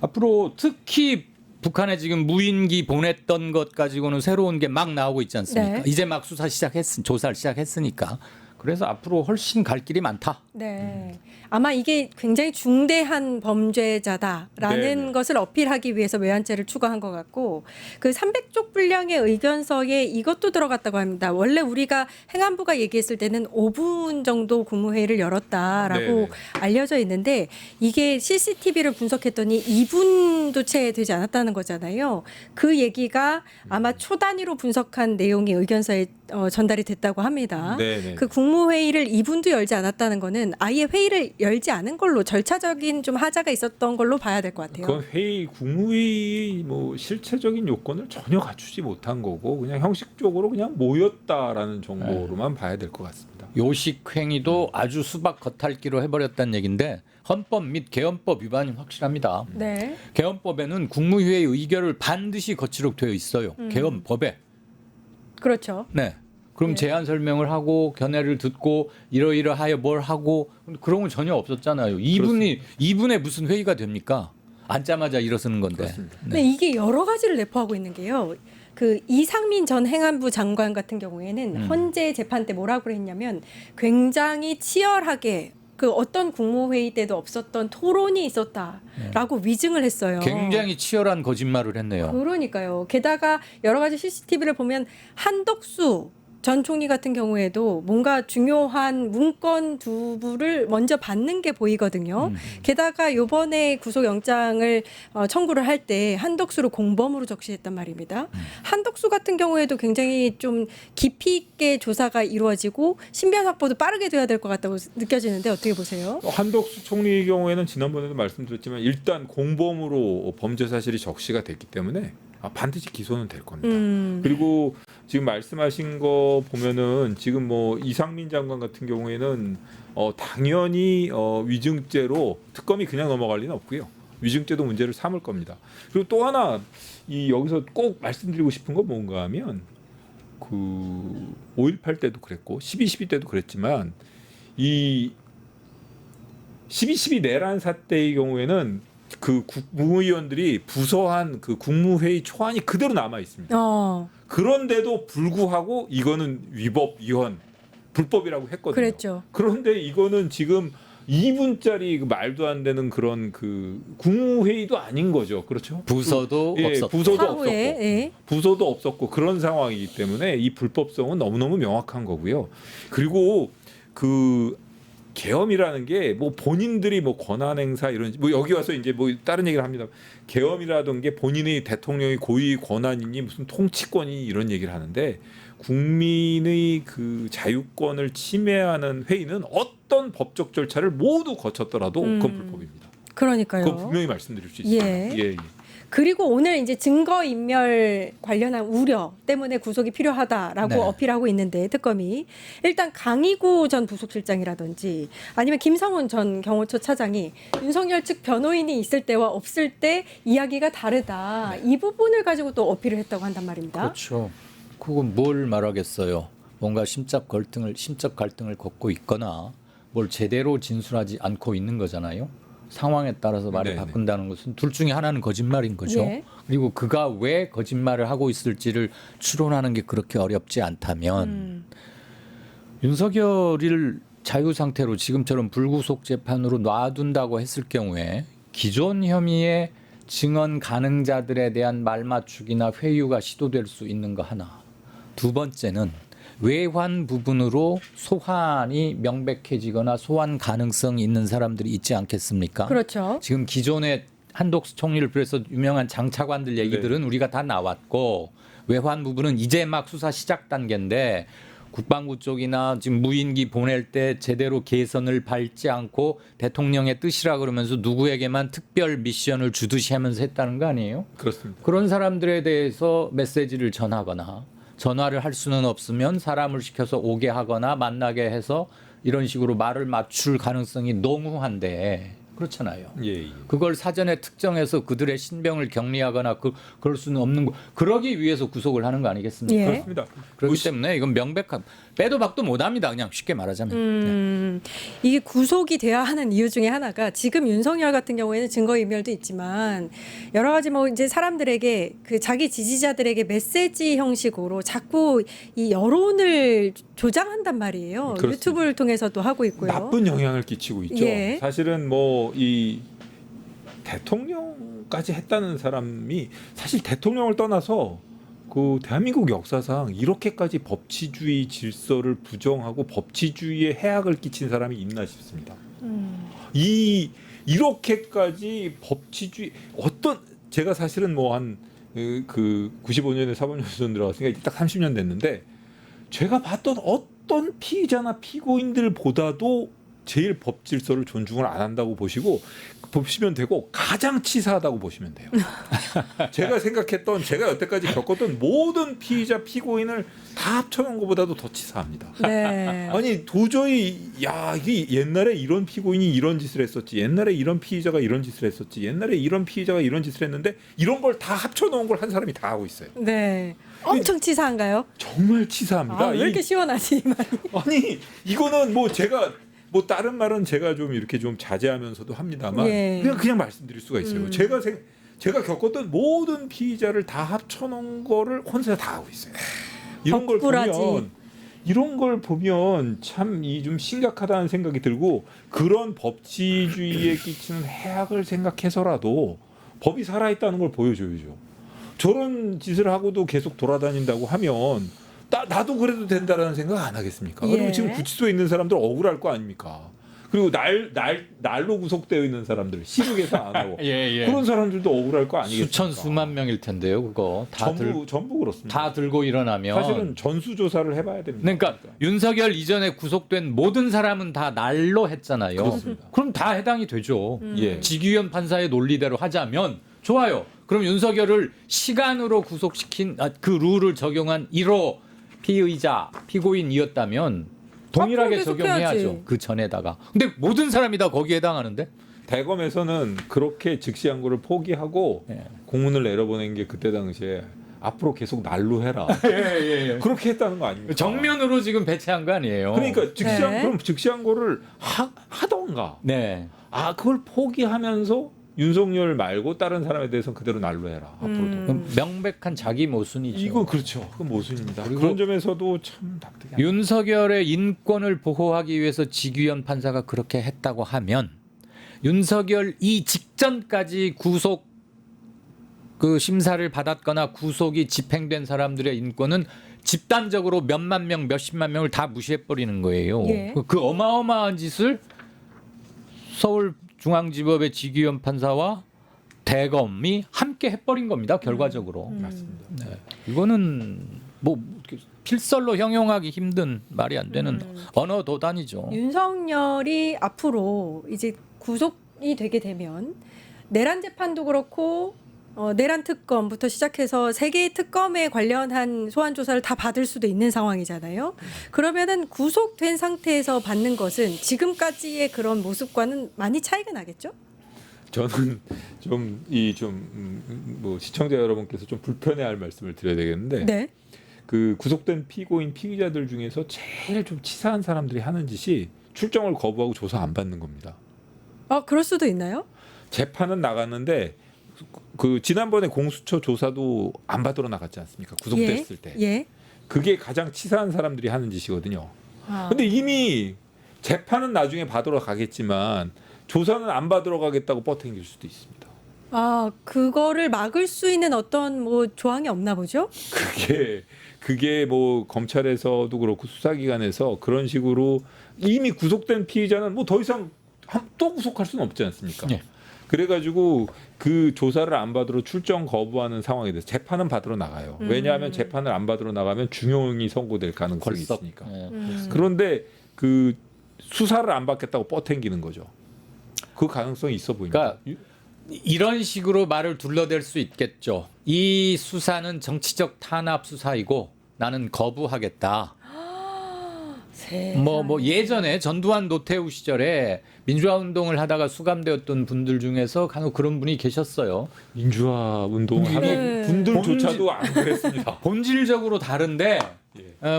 앞으로 특히 북한에 지금 무인기 보냈던 것 가지고는 새로운 게 막 나오고 있지 않습니까? 네. 이제 막 조사를 시작했으니까. 그래서 앞으로 훨씬 갈 길이 많다. 네. 아마 이게 굉장히 중대한 범죄자다라는 네네. 것을 어필하기 위해서 외환죄를 추가한 것 같고 그 300쪽 분량의 의견서에 이것도 들어갔다고 합니다. 원래 우리가 행안부가 얘기했을 때는 5분 정도 국무회의를 열었다라고 네네. 알려져 있는데 이게 CCTV를 분석했더니 2분도 채 되지 않았다는 거잖아요. 그 얘기가 아마 초단위로 분석한 내용이 의견서에 전달이 됐다고 합니다. 네네. 그 국무회의를 2분도 열지 않았다는 거는 아예 회의를 열지 않은 걸로 절차적인 좀 하자가 있었던 걸로 봐야 될 것 같아요. 그건 국무회의 뭐 실체적인 요건을 전혀 갖추지 못한 거고 그냥 형식적으로 그냥 모였다라는 정도로만 봐야 될 것 같습니다. 요식 행위도 아주 수박 겉핥기로 해버렸다는 얘기인데 헌법 및 개헌법 위반이 확실합니다. 네. 개헌법에는 국무회의 의결을 반드시 거치도록 되어 있어요. 개헌법에. 그렇죠. 네. 그럼 네. 제안 설명을 하고 견해를 듣고 이러이러하여 뭘 하고 그런 건 전혀 없었잖아요. 이분에 무슨 회의가 됩니까? 앉자마자 일어서는 건데. 그렇습니다. 근데 이게 여러 가지를 내포하고 있는 게요. 그 이상민 전 행안부 장관 같은 경우에는 헌재 재판 때 뭐라고 했냐면 굉장히 치열하게 그 어떤 국무회의 때도 없었던 토론이 있었다라고 위증을 했어요. 굉장히 치열한 거짓말을 했네요. 그러니까요. 게다가 여러 가지 CCTV를 보면 한덕수 전 총리 같은 경우에도 뭔가 중요한 문건 두부를 먼저 받는 게 보이거든요. 게다가 요번에 구속영장을 청구를 할 때 한덕수를 공범으로 적시했단 말입니다. 한덕수 같은 경우에도 굉장히 좀 깊이 있게 조사가 이루어지고 신변 확보도 빠르게 돼야 될 것 같다고 느껴지는데 어떻게 보세요? 한덕수 총리의 경우에는 지난번에도 말씀드렸지만 일단 공범으로 범죄 사실이 적시가 됐기 때문에 반드시 기소는 될 겁니다. 그리고 지금 말씀하신 거 보면은 지금 뭐 이상민 장관 같은 경우에는 당연히 위증죄로 특검이 그냥 넘어갈 리는 없고요. 위증죄도 문제를 삼을 겁니다. 그리고 또 하나 여기서 꼭 말씀드리고 싶은 건 뭔가 하면 그 5.18 때도 그랬고 12.12 때도 그랬지만 이 12.12 내란 사태의 경우에는 그 국무위원들이 부서한 그 국무회의 초안이 그대로 남아 있습니다. 그런데도 불구하고 이거는 위법, 위헌, 불법이라고 했거든요. 그랬죠. 그런데 이거는 지금 2분짜리 말도 안 되는 그런 그 국무회의도 아닌 거죠. 그렇죠? 부서도 없었고. 부서도 사후에, 없었고. 예. 부서도 없었고 그런 상황이기 때문에 이 불법성은 너무너무 명확한 거고요. 그리고 그 계엄이라는 게 뭐 본인들이 뭐 권한 행사 이런 뭐 여기 와서 이제 뭐 다른 얘기를 합니다. 계엄이라던 게 본인의 대통령의 고위 권한이니 무슨 통치권이 이런 얘기를 하는데 국민의 그 자유권을 침해하는 회의는 어떤 법적 절차를 모두 거쳤더라도 그건 불법입니다. 그러니까요. 그건 분명히 말씀드릴 수 있습니다. 예. 예. 그리고 오늘 이제 증거인멸 관련한 우려 때문에 구속이 필요하다라고 네. 어필하고 있는데 특검이 일단 강희구 전 부속실장이라든지 아니면 김성훈 전 경호처 차장이 윤석열 측 변호인이 있을 때와 없을 때 이야기가 다르다. 이 부분을 가지고 또 어필을 했다고 한단 말입니다. 그렇죠. 그건 뭘 말하겠어요. 뭔가 심적 갈등을 겪고 있거나 뭘 제대로 진술하지 않고 있는 거잖아요. 상황에 따라서 말을 네네. 바꾼다는 것은 둘 중에 하나는 거짓말인 거죠. 예. 그리고 그가 왜 거짓말을 하고 있을지를 추론하는 게 그렇게 어렵지 않다면 윤석열을 자유 상태로 지금처럼 불구속 재판으로 놔둔다고 했을 경우에 기존 혐의의 증언 가능자들에 대한 말맞추기나 회유가 시도될 수 있는 거 하나. 두 번째는 외환 부분으로 소환이 명백해지거나 소환 가능성이 있는 사람들이 있지 않겠습니까? 그렇죠. 지금 기존의 한덕수 총리를 비롯해서 유명한 장차관들 얘기들은 우리가 다 나왔고 외환 부분은 이제 막 수사 시작 단계인데 국방부 쪽이나 지금 무인기 보낼 때 제대로 개선을 밟지 않고 대통령의 뜻이라 그러면서 누구에게만 특별 미션을 주듯이 하면서 했다는 거 아니에요? 그렇습니다. 그런 사람들에 대해서 메시지를 전하거나 전화를 할 수는 없으면 사람을 시켜서 오게 하거나 만나게 해서 이런 식으로 말을 맞출 가능성이 농후한데 그렇잖아요. 예, 예. 그걸 사전에 특정해서 그들의 신병을 격리하거나 그럴 수는 없는 거. 그러기 위해서 구속을 하는 거 아니겠습니까? 예. 그렇습니다. 그렇기 때문에 이건 명백한 빼도 박도 못합니다. 그냥 쉽게 말하자면. 이게 구속이 돼야 하는 이유 중에 하나가 지금 윤석열 같은 경우에는 증거인멸도 있지만 여러 가지 뭐 이제 사람들에게 그 자기 지지자들에게 메시지 형식으로 자꾸 이 여론을 조장한단 말이에요. 그렇습니다. 유튜브를 통해서도 하고 있고요. 나쁜 영향을 끼치고 있죠. 예. 사실은 뭐 이 대통령까지 했다는 사람이 사실 대통령을 떠나서 그 대한민국 역사상 이렇게까지 법치주의 질서를 부정하고 법치주의에 해악을 끼친 사람이 있나 싶습니다. 이렇게까지 법치주의 어떤 제가 사실은 뭐 한 그 95년에 사법연수원 들어갔으니까 딱 30년 됐는데 제가 봤던 어떤 피의자나 피고인들보다도 제일 법 질서를 존중을 안 한다고 보시면 되고 가장 치사하다고 보시면 돼요. 제가 생각했던 제가 여태까지 겪었던 모든 피의자 피고인을 다 합쳐놓은 것보다도 더 치사합니다. 네. 아니 도저히 야 이게 옛날에 이런 피고인이 이런 짓을 했었지, 옛날에 이런 피의자가 이런 짓을 했었지, 옛날에 이런 피의자가 이런 짓을 했는데 이런 걸 다 합쳐놓은 걸 한 사람이 다 하고 있어요. 네. 엄청 치사한가요? 정말 치사합니다. 아, 왜 이렇게 시원하지 이 말이? 아니 이거는 뭐 제가 뭐 다른 말은 제가 좀 이렇게 좀 자제하면서도 합니다만 예. 그냥 말씀드릴 수가 있어요. 제가 겪었던 모든 피의자를 다 합쳐놓은 거를 혼자 다 하고 있어요. 이런 걸 보면 참 이 좀 심각하다는 생각이 들고 그런 법치주의에 끼치는 해악을 생각해서라도 법이 살아있다는 걸 보여줘야죠. 저런 짓을 하고도 계속 돌아다닌다고 하면 나도 그래도 된다라는 생각 안 하겠습니까? 예. 그리고 지금 구치소에 있는 사람들 억울할 거 아닙니까? 그리고 날로 구속되어 있는 사람들 시국에서 안 하고 예. 그런 사람들도 억울할 거 아니겠습니까? 수천 수만 명일 텐데요. 그거 전부 그렇습니다. 다 들고 일어나면 사실은 전수조사를 해봐야 됩니다. 그러니까 윤석열 이전에 구속된 모든 사람은 다 날로 했잖아요. 그렇습니다. 그럼 다 해당이 되죠. 예. 직위원 판사의 논리대로 하자면 좋아요. 그럼 윤석열을 시간으로 구속시킨 그 룰을 적용한 1호 피의자 피고인이었다면 동일하게 앞으로 계속 적용해야죠. 해야지. 그 전에다가. 근데 모든 사람이 다 거기에 해당하는데? 대검에서는 그렇게 즉시항고를 포기하고 예. 공문을 내려보낸 게 그때 당시에 앞으로 계속 날로 해라. 예. 그렇게 했다는 거 아닙니까? 정면으로 지금 배치한 거 아니에요. 그러니까 네. 그럼 즉시항고를 하던가. 네. 그걸 포기하면서 윤석열 말고 다른 사람에 대해서는 그대로 날로 해라. 앞으로도. 그럼 명백한 자기 모순이죠. 이건 그렇죠. 그건 모순입니다. 그리고 그런 점에서도 참 납득이 안 윤석열의 인권을 보호하기 위해서 직위원 판사가 그렇게 했다고 하면 윤석열 이 직전까지 구속 그 심사를 받았거나 구속이 집행된 사람들의 인권은 집단적으로 몇만 명, 몇십만 명을 다 무시해 버리는 거예요. 예. 그 어마어마한 짓을 서울중앙지법의 직위원 판사와 대검이 함께 해버린 겁니다. 결과적으로. 맞습니다. 네. 이거는 뭐 필설로 형용하기 힘든 말이 안 되는 언어 도단이죠. 윤석열이 앞으로 이제 구속이 되게 되면 내란 재판도 그렇고 내란 특검부터 시작해서 세 개의 특검에 관련한 소환 조사를 다 받을 수도 있는 상황이잖아요. 그러면은 구속된 상태에서 받는 것은 지금까지의 그런 모습과는 많이 차이가 나겠죠? 저는 뭐 시청자 여러분께서 좀 불편해할 말씀을 드려야 되겠는데 네. 그 구속된 피고인 피의자들 중에서 제일 좀 치사한 사람들이 하는 짓이 출정을 거부하고 조사 안 받는 겁니다. 그럴 수도 있나요? 재판은 나갔는데 그 지난번에 공수처 조사도 안 받으러 나갔지 않습니까? 구속됐을 때. 예. 그게 가장 치사한 사람들이 하는 짓이거든요. 아. 근데 이미 재판은 나중에 받으러 가겠지만 조사는 안 받으러 가겠다고 뻗어길 수도 있습니다. 그거를 막을 수 있는 어떤 뭐 조항이 없나 보죠? 그게 뭐 검찰에서도 그렇고 수사기관에서 그런 식으로 이미 구속된 피의자는 뭐 더 이상 또 구속할 수는 없지 않습니까? 네. 그래가지고 그 조사를 안 받으러 출정 거부하는 상황이 돼서 재판은 받으러 나가요. 왜냐하면 재판을 안 받으러 나가면 중형이 선고될 가능성이 있으니까. 네. 그런데 그 수사를 안 받겠다고 뻗어기는 거죠. 그 가능성이 있어 보입니다. 그러니까 이런 식으로 말을 둘러댈 수 있겠죠. 이 수사는 정치적 탄압 수사이고 나는 거부하겠다. 뭐 예전에 전두환 노태우 시절에 민주화 운동을 하다가 수감되었던 분들 중에서 간혹 그런 분이 계셨어요. 민주화 운동하는 네. 분들조차도 안 그랬습니다. 본질적으로 다른데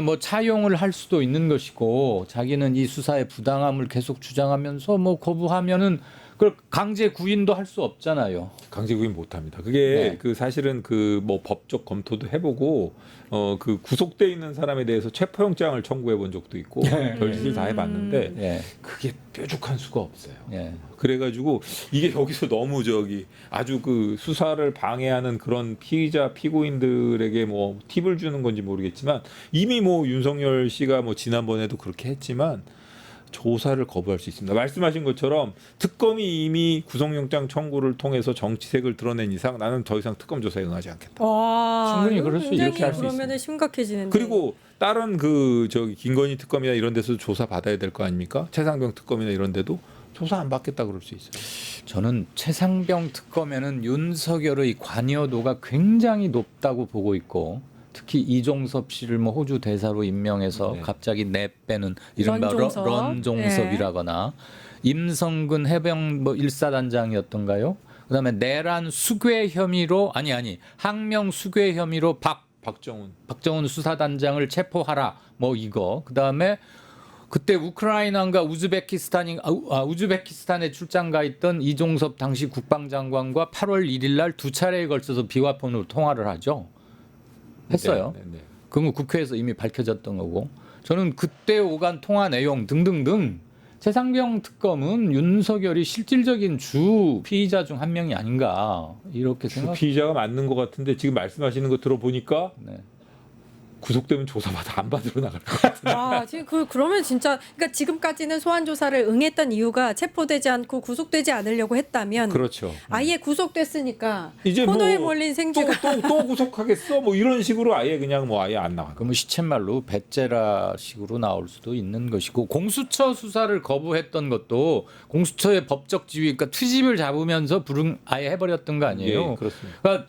뭐 차용을 할 수도 있는 것이고 자기는 이 수사의 부당함을 계속 주장하면서 뭐 거부하면은 그걸 강제 구인도 할 수 없잖아요. 강제 구인 못 합니다. 그게 네. 그 사실은 그 뭐 법적 검토도 해보고 그 구속돼 있는 사람에 대해서 체포영장을 청구해 본 적도 있고 별짓을 다 해봤는데 예. 그게 뾰족한 수가 없어요. 예. 그래가지고 이게 여기서 너무 아주 그 수사를 방해하는 그런 피의자 피고인들에게 뭐 팁을 주는 건지 모르겠지만 이미 뭐 윤석열 씨가 뭐 지난번에도 그렇게 했지만 조사를 거부할 수 있습니다. 말씀하신 것처럼 특검이 이미 구속영장 청구를 통해서 정치색을 드러낸 이상 나는 더 이상 특검 조사에 응하지 않겠다. 와, 충분히 그럴 수 굉장히 이렇게 할수 그러면은 있습니다. 심각해지는데. 그리고 다른 김건희 특검이나 이런 데서도 조사 받아야 될 거 아닙니까? 최상병 특검이나 이런 데도 조사 안 받겠다 그럴 수 있어요. 저는 최상병 특검에는 윤석열의 관여도가 굉장히 높다고 보고 있고 특히 이종섭 씨를 뭐 호주 대사로 임명해서 네. 갑자기 내빼는 이른바 런종섭. 런종섭이라거나 임성근 해병 뭐 1사단장이었던가요? 그다음에 내란 수괴 혐의로 항명 수괴 혐의로 박정훈 수사단장을 체포하라 뭐 이거 그다음에 그때 우크라이나인가 우즈베키스탄에 출장 가 있던 이종섭 당시 국방장관과 8월 1일 날 두 차례에 걸쳐서 비화폰으로 통화를 하죠. 했어요. 네. 그건 국회에서 이미 밝혀졌던 거고. 저는 그때 오간 통화 내용 등등등 최상병 특검은 윤석열이 실질적인 주 피의자 중 한 명이 아닌가 이렇게 생각합니다. 피의자가 맞는 것 같은데 지금 말씀하시는 거 들어보니까 네. 구속되면 조사받아 안 받으러 나갈 것 같아요. 아, 지금 그러면 진짜 그러니까 지금까지는 소환 조사를 응했던 이유가 체포되지 않고 구속되지 않으려고 했다면 그렇죠. 아예 구속됐으니까 이제 코너에 뭐 몰린 생쥐가 또 구속하겠어? 뭐 이런 식으로 아예 그냥 뭐 아예 안 나가. 그러면 시쳇말로 배째라식으로 나올 수도 있는 것이고 공수처 수사를 거부했던 것도 공수처의 법적 지위, 그러니까 트집을 잡으면서 불응 아예 해버렸던 거 아니에요. 예, 그렇습니다. 그러니까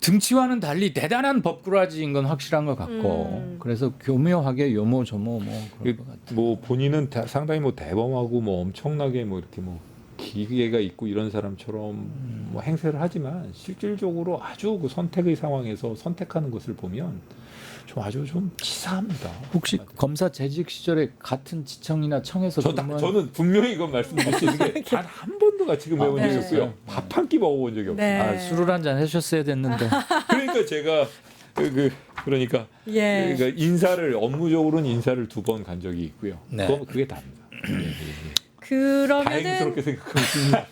등치와는 달리 대단한 법꾸라지인 건 확실한 것 같고 그래서 교묘하게 요모조모 뭐 그런 것 같아요. 뭐 본인은 상당히 뭐 대범하고 뭐 엄청나게 뭐 이렇게 뭐 기계가 있고 이런 사람처럼 뭐 행세를 하지만 실질적으로 아주 그 선택의 상황에서 선택하는 것을 보면 좀 치사합니다. 혹시 검사 재직 시절에 같은 지청이나 청에서 저는 분명히 이건 말씀드릴 수 있는 게 단 한 번도 같이 근무해본 적이 네. 없고요. 밥 한 끼 먹어본 적이 없어요. 네. 술을 한잔 해주셨어야 됐는데 그러니까 제가 그러니까 예. 인사를 업무적으로는 인사를 2번 간 적이 있고요. 네. 그게 답니다. 그러면은 다행스럽게 생각하고 있습니다.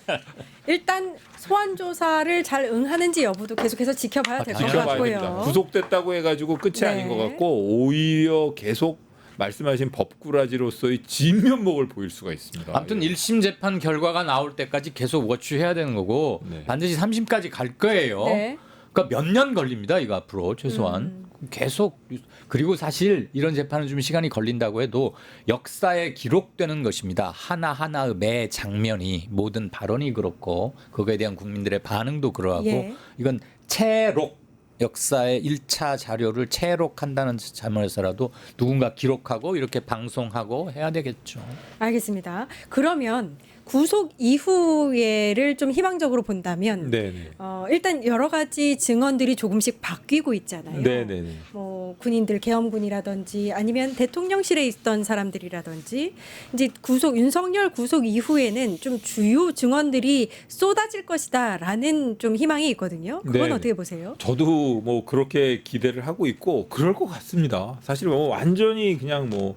일단 소환 조사를 잘 응하는지 여부도 계속해서 지켜봐야 될 것 지켜봐야 됩니다. 같고요. 구속됐다고 해가지고 끝이 네. 아닌 것 같고 오히려 계속 말씀하신 법꾸라지로서의 진면목을 보일 수가 있습니다. 아무튼 1심 재판 결과가 나올 때까지 계속 워치해야 되는 거고 네. 반드시 3심까지 갈 거예요. 네. 그러니까 몇 년 걸립니다. 이거 앞으로 최소한. 계속 그리고 사실 이런 재판은 좀 시간이 걸린다고 해도 역사에 기록되는 것입니다. 하나하나의 매 장면이 모든 발언이 그렇고 그거에 대한 국민들의 반응도 그러하고 예. 이건 채록 역사의 1차 자료를 채록한다는 차원에서라도 누군가 기록하고 이렇게 방송하고 해야 되겠죠. 알겠습니다. 그러면 구속 이후에를 좀 희망적으로 본다면 네네. 일단 여러 가지 증언들이 조금씩 바뀌고 있잖아요. 네네네. 뭐 군인들 계엄군이라든지 아니면 대통령실에 있던 사람들이라든지 이제 윤석열 구속 이후에는 좀 주요 증언들이 쏟아질 것이다라는 좀 희망이 있거든요. 그건 네. 어떻게 보세요? 저도 뭐 그렇게 기대를 하고 있고 그럴 것 같습니다. 사실 뭐 완전히 그냥 뭐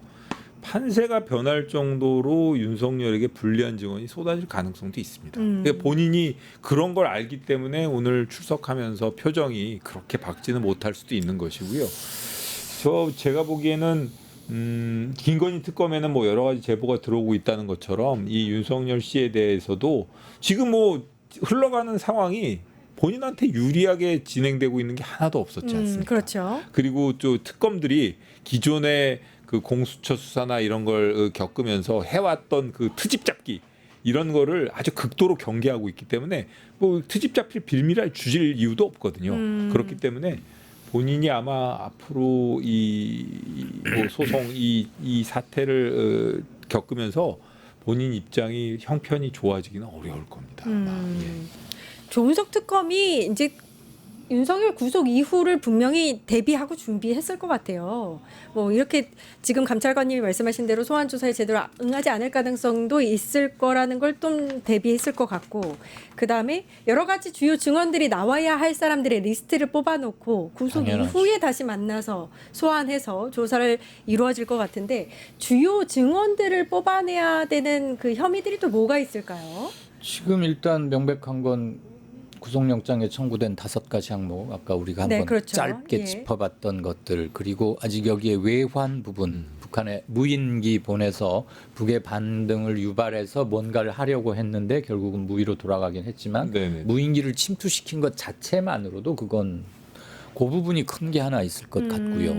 판세가 변할 정도로 윤석열에게 불리한 증언이 쏟아질 가능성도 있습니다. 그러니까 본인이 그런 걸 알기 때문에 오늘 출석하면서 표정이 그렇게 밝지는 못할 수도 있는 것이고요. 제가 보기에는 김건희 특검에는 뭐 여러 가지 제보가 들어오고 있다는 것처럼 이 윤석열 씨에 대해서도 지금 뭐 흘러가는 상황이 본인한테 유리하게 진행되고 있는 게 하나도 없었지 않습니까? 그렇죠. 그리고 또 특검들이 기존의 그 공수처 수사나 이런 걸 겪으면서 해왔던 그 트집 잡기 이런 거를 아주 극도로 경계하고 있기 때문에 뭐 트집 잡힐 빌미를 주질 이유도 없거든요. 그렇기 때문에 본인이 아마 앞으로 뭐 소송 이 사태를 겪으면서 본인 입장이 형편이 좋아지기는 어려울 겁니다. 아마. 조은석 특검이 이제 윤석열 구속 이후를 분명히 대비하고 준비했을 것 같아요. 뭐 이렇게 지금 감찰관님이 말씀하신 대로 소환 조사에 제대로 응하지 않을 가능성도 있을 거라는 걸 좀 대비했을 것 같고, 그 다음에 여러 가지 주요 증언들이 나와야 할 사람들의 리스트를 뽑아놓고 구속 당연하지. 이후에 다시 만나서 소환해서 조사를 이루어질 것 같은데, 주요 증언들을 뽑아내야 되는 그 혐의들이 또 뭐가 있을까요? 지금 일단 명백한 건 구속영장에 청구된 5가지 항목, 아까 우리가 네, 한번 그렇죠. 짧게 예. 짚어봤던 것들, 그리고 아직 여기에 외환 부분, 북한에 무인기 보내서 북의 반등을 유발해서 뭔가를 하려고 했는데 결국은 무위로 돌아가긴 했지만 네네. 무인기를 침투시킨 것 자체만으로도 그건 그 부분이 큰 게 하나 있을 것 같고요.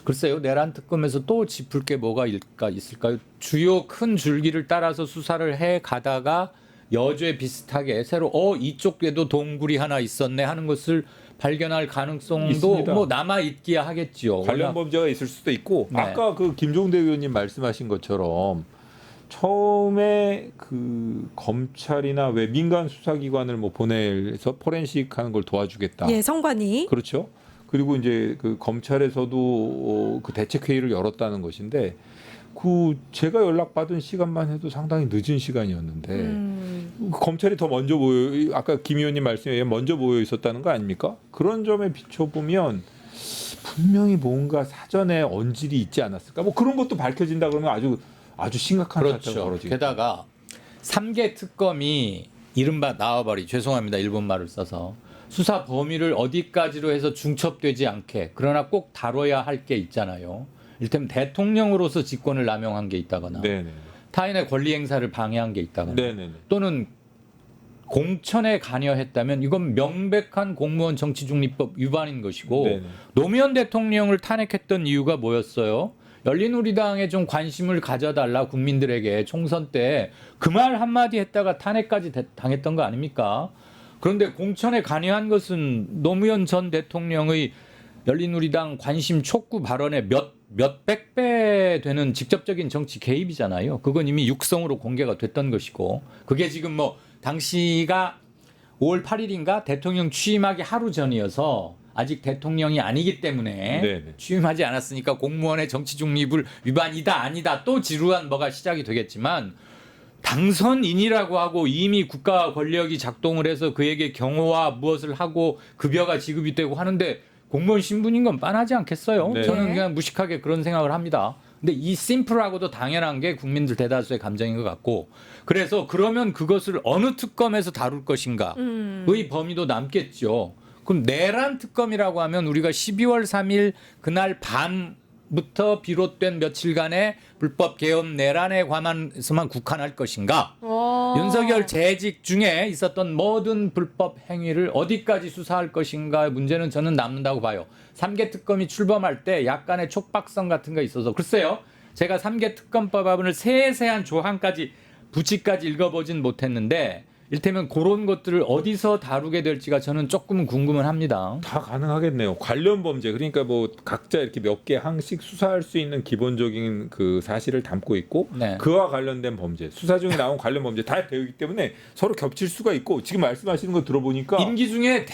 글쎄요, 내란 특검에서 또 짚을 게 뭐가 있을까요? 주요 큰 줄기를 따라서 수사를 해 가다가 여죄 비슷하게 새로 이쪽에도 동굴이 하나 있었네 하는 것을 발견할 가능성도 있습니다. 뭐 남아 있기야 하겠지요. 관련 워낙 범죄가 있을 수도 있고 네. 아까 그 김종대 의원님 말씀하신 것처럼 처음에 그 검찰이나 왜 민간 수사기관을 뭐 보내서 포렌식 하는 걸 도와주겠다. 예, 성관이. 그렇죠. 그리고 이제 그 검찰에서도 그 대책회의를 열었다는 것인데 그 제가 연락받은 시간만 해도 상당히 늦은 시간이었는데 검찰이 더 먼저 아까 김 의원님 말씀에 의하면 먼저 모여 있었다는 거 아닙니까? 그런 점에 비춰보면 분명히 뭔가 사전에 언질이 있지 않았을까? 뭐 그런 것도 밝혀진다 그러면 아주 심각한 사태가 그렇죠. 벌어지죠. 게다가 3개 특검이 이른바 나와버리 죄송합니다. 일본 말을 써서 수사 범위를 어디까지로 해서 중첩되지 않게, 그러나 꼭 다뤄야 할 게 있잖아요. 이를테면 대통령으로서 직권을 남용한 게 있다거나 네네. 타인의 권리 행사를 방해한 게 있다거나 네네. 또는 공천에 관여했다면 이건 명백한 공무원 정치중립법 위반인 것이고, 네네. 노무현 대통령을 탄핵했던 이유가 뭐였어요? 열린우리당에 좀 관심을 가져달라, 국민들에게 총선 때 그 말 한마디 했다가 탄핵까지 당했던 거 아닙니까? 그런데 공천에 관여한 것은 노무현 전 대통령의 열린우리당 관심 촉구 발언의 몇백 배 되는 직접적인 정치 개입이잖아요. 그건 이미 육성으로 공개가 됐던 것이고, 그게 지금 뭐 당시가 5월 8일인가 대통령 취임하기 하루 전이어서 아직 대통령이 아니기 때문에 네네. 취임하지 않았으니까 공무원의 정치 중립을 위반이다 아니다 또 지루한 뭐가 시작이 되겠지만, 당선인이라고 하고 이미 국가 권력이 작동을 해서 그에게 경호와 무엇을 하고 급여가 지급이 되고 하는데 공무원 신분인 건 뻔하지 않겠어요? 네. 저는 그냥 무식하게 그런 생각을 합니다. 근데 이 심플하고도 당연한 게 국민들 대다수의 감정인 것 같고, 그래서 그러면 그것을 어느 특검에서 다룰 것인가의 범위도 남겠죠. 그럼 내란 특검이라고 하면 우리가 12월 3일 그날 밤부터 비롯된 며칠간의 불법 계엄 내란에 관한해서만 국한할 것인가? 윤석열 재직 중에 있었던 모든 불법 행위를 어디까지 수사할 것인가의 문제는 저는 남는다고 봐요. 3개 특검이 출범할 때 약간의 촉박성 같은 거 있어서, 글쎄요, 제가 3개 특검법안을 세세한 조항까지 부치까지 읽어보진 못했는데 이를테면 그런 것들을 어디서 다루게 될지가 저는 조금은 궁금은 합니다. 다 가능하겠네요. 관련 범죄, 그러니까 뭐 각자 이렇게 몇 개 항씩 수사할 수 있는 기본적인 그 사실을 담고 있고 네. 그와 관련된 범죄, 수사 중에 나온 관련 범죄 다 배우기 때문에 서로 겹칠 수가 있고, 지금 말씀하시는 거 들어보니까 임기 중에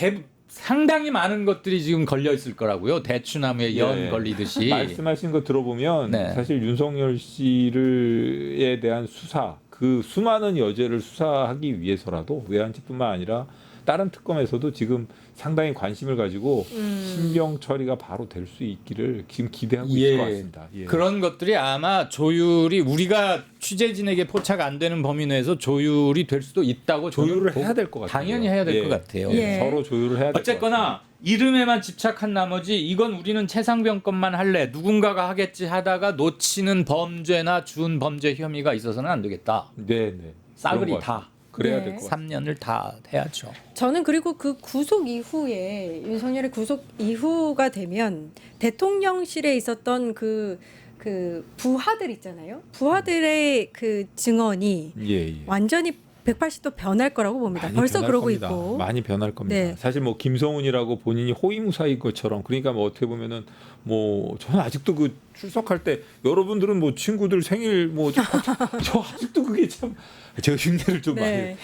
상당히 많은 것들이 지금 걸려 있을 거라고요. 대추나무에 연 예. 걸리듯이. 말씀하신 거 들어보면 네. 사실 윤석열 씨에 대한 수사, 그 수많은 여죄를 수사하기 위해서라도 외환치뿐만 아니라 다른 특검에서도 지금 상당히 관심을 가지고 신병 처리가 바로 될 수 있기를 지금 기대하고 있을 것 같습니다. 예. 그런 것들이 아마 조율이 우리가 취재진에게 포착 안 되는 범위 내에서 조율이 될 수도 있다고 조율을 저는 해야 될 것 같아요. 당연히 해야 될 것 같아요. 예. 서로 조율을 해야 될 것 같아요. 어쨌거나 이름에만 집착한 나머지 이건 우리는 최상병 것만 할래, 누군가가 하겠지 하다가 놓치는 범죄나 준범죄 혐의가 있어서는 안 되겠다. 네. 싸그리 다 그래야 네. 될 것 같아요. 3년을 다 해야죠. 저는 그리고 그 구속 이후에, 윤석열의 구속 이후가 되면 대통령실에 있었던 그 부하들 있잖아요. 부하들의 그 증언이 예. 완전히 180도 변할 거라고 봅니다. 많이 벌써 변할 그러고 겁니다. 있고. 많이 변할 겁니다. 네. 사실 뭐 김성훈이라고 본인이 호위무사인 것처럼 그러니까 뭐 어떻게 보면은 뭐 저는 아직도 그 출석할 때 여러분들은 뭐 친구들 생일 뭐 저 아직도 그게 참 제가 흉내를 좀 많이 네.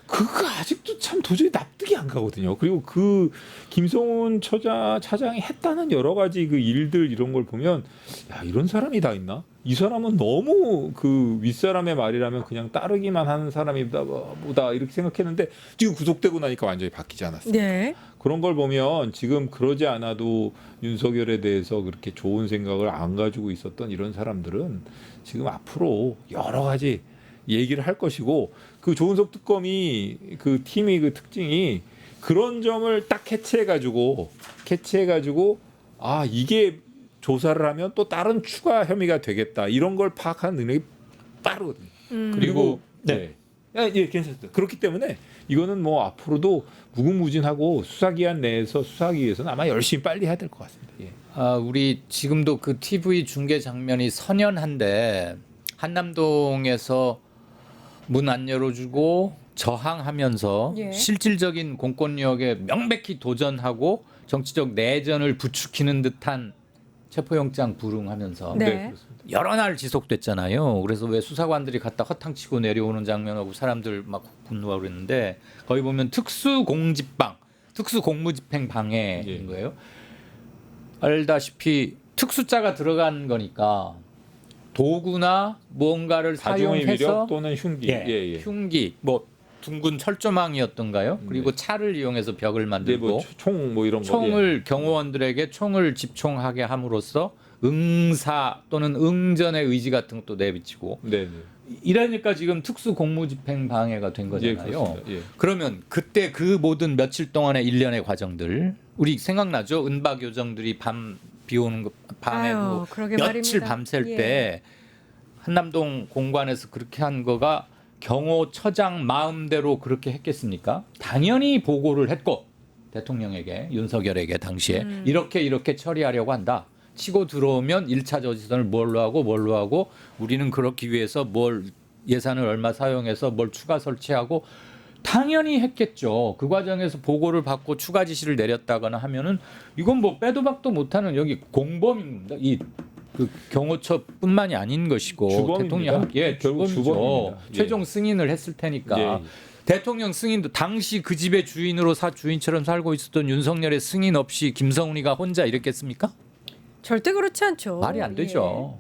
그거 아직도 참 도저히 납득이 안 가거든요. 그리고 그 김성훈 차장이 했다는 여러 가지 그 일들 이런 걸 보면 야 이런 사람이 다 있나? 이 사람은 너무 그 윗사람의 말이라면 그냥 따르기만 하는 사람이다 보다 이렇게 생각했는데 지금 구속되고 나니까 완전히 바뀌지 않았어요. 네. 그런 걸 보면 지금 그러지 않아도 윤석열에 대해서 그렇게 좋은 생각을 안 가지고 있었던 이런 사람들은 지금 앞으로 여러 가지 얘기를 할 것이고 그 조은석 특검이 그 팀이 그 특징이 그런 점을 딱 캐치해가지고 아 이게 조사를 하면 또 다른 추가 혐의가 되겠다 이런 걸 파악하는 능력이 빠르거든요. 그리고 네. 예, 괜찮습니다. 그렇기 때문에 이거는 뭐 앞으로도 무궁무진하고 수사기관 내에서 수사하기 위해서는 아마 열심히 빨리 해야 될 것 같습니다. 예. 우리 지금도 그 TV 중계 장면이 선연한데 한남동에서 문 안 열어주고 저항하면서 예. 실질적인 공권력에 명백히 도전하고 정치적 내전을 부추기는 듯한 체포영장 불응하면서 네. 그렇습니다. 여러 날 지속됐잖아요. 그래서 왜 수사관들이 갔다 허탕치고 내려오는 장면하고 사람들 막 분노하고 그랬는데 거기 보면 특수공집방, 특수공무집행 방해인 예. 거예요. 알다시피 특수자가 들어간 거니까 도구나 무언가를 가중의 사용해서 위력 또는 흉기, 예. 흉기, 뭐 둥근 철조망이었던가요? 그리고 차를 이용해서 벽을 네, 만들고 뭐총 뭐 이런 거. 총을 경호원들에게 총을 집총하게 함으로써 응사 또는 응전의 의지 같은 것도 내비치고 네. 이러니까 지금 특수 공무집행 방해가 된 예, 거잖아요. 그렇습니다. 예. 그러면 그때 그 모든 며칠 동안의 일련의 과정들 우리 생각나죠? 은바 교정들이 밤 비 오는 거 밤에 아유, 그러게 며칠 말입니다. 밤샐 예. 때 한남동 공관에서 그렇게 한 거가 경호처장 마음대로 그렇게 했겠습니까? 당연히 보고를 했고 대통령에게 윤석열에게 당시에 이렇게 처리하려고 한다. 치고 들어오면 1차 저지선을 뭘로 하고 우리는 그렇기 위해서 뭘 예산을 얼마 사용해서 뭘 추가 설치하고 당연히 했겠죠. 그 과정에서 보고를 받고 추가 지시를 내렸다거나 하면은 이건 뭐 빼도 박도 못하는 여기 공범입니다. 이 그 경호처뿐만이 아닌 것이고 주범입니다. 대통령 결국 주범이죠. 주범입니다. 예. 최종 승인을 했을 테니까 예. 대통령 승인도 당시 그 집의 주인으로 주인처럼 살고 있었던 윤석열의 승인 없이 김성훈이가 혼자 이랬겠습니까? 절대 그렇지 않죠. 말이 안 되죠.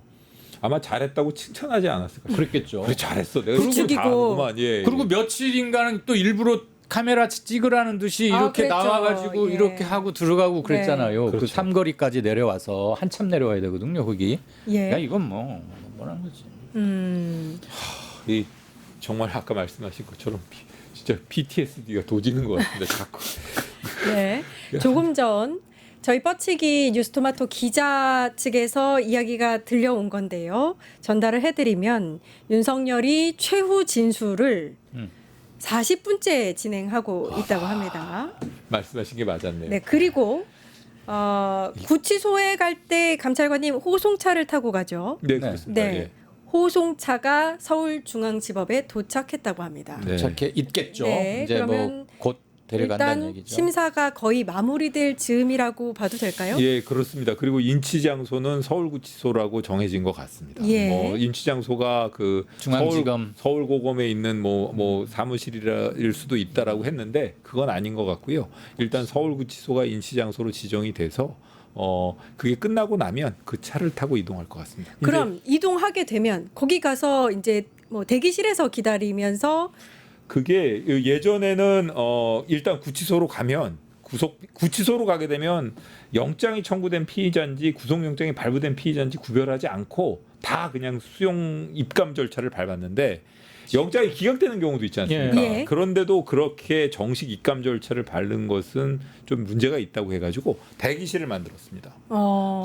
아마 잘했다고 칭찬하지 않았을까? 그랬겠죠. 그래 잘했어. 내가 부추기고. 잘하는구만. 예. 그리고 며칠인가는 또 일부러 카메라 찍으라는 듯이 아, 이렇게 그랬죠. 나와가지고 예. 이렇게 하고 들어가고 그랬잖아요. 그 그렇죠. 삼거리까지 내려와서 한참 내려와야 되거든요. 거기. 예. 야 이건 뭐라는 거지. 이 정말 아까 말씀하신 것처럼 진짜 PTSD가 도지는 것 같은데 자꾸. 네. 조금 전 저희 뻗치기 뉴스토마토 기자 측에서 이야기가 들려온 건데요. 전달을 해드리면 윤석열이 최후 진술을 40분째 진행하고 있다고 합니다. 말씀하신 게 맞았네요. 네. 그리고 구치소에 갈 때 감찰관님 호송차를 타고 가죠. 네, 네. 그렇습니다. 네. 예. 호송차가 서울중앙지법에 도착했다고 합니다. 네. 저렇게 있겠죠. 네, 이제 그러면 뭐 곧 데려간다는 일단 얘기죠. 심사가 거의 마무리될 즈음이라고 봐도 될까요? 예, 그렇습니다. 그리고 인치 장소는 서울구치소라고 정해진 것 같습니다. 예. 뭐 인치 장소가 그 중앙지검. 서울고검에 있는 뭐 사무실일 수도 있다라고 했는데 그건 아닌 것 같고요. 일단 서울구치소가 인치 장소로 지정이 돼서 그게 끝나고 나면 그 차를 타고 이동할 것 같습니다. 근데 그럼 이동하게 되면 거기 가서 이제 뭐 대기실에서 기다리면서 그게 예전에는 일단 구치소로 가면 구치소로 가게 되면 영장이 청구된 피의자인지 구속영장이 발부된 피의자인지 구별하지 않고 다 그냥 수용 입감 절차를 밟았는데 영장이 기각되는 경우도 있지 않습니까? 예. 그런데도 그렇게 정식 입감 절차를 밟는 것은 좀 문제가 있다고 해가지고 대기실을 만들었습니다.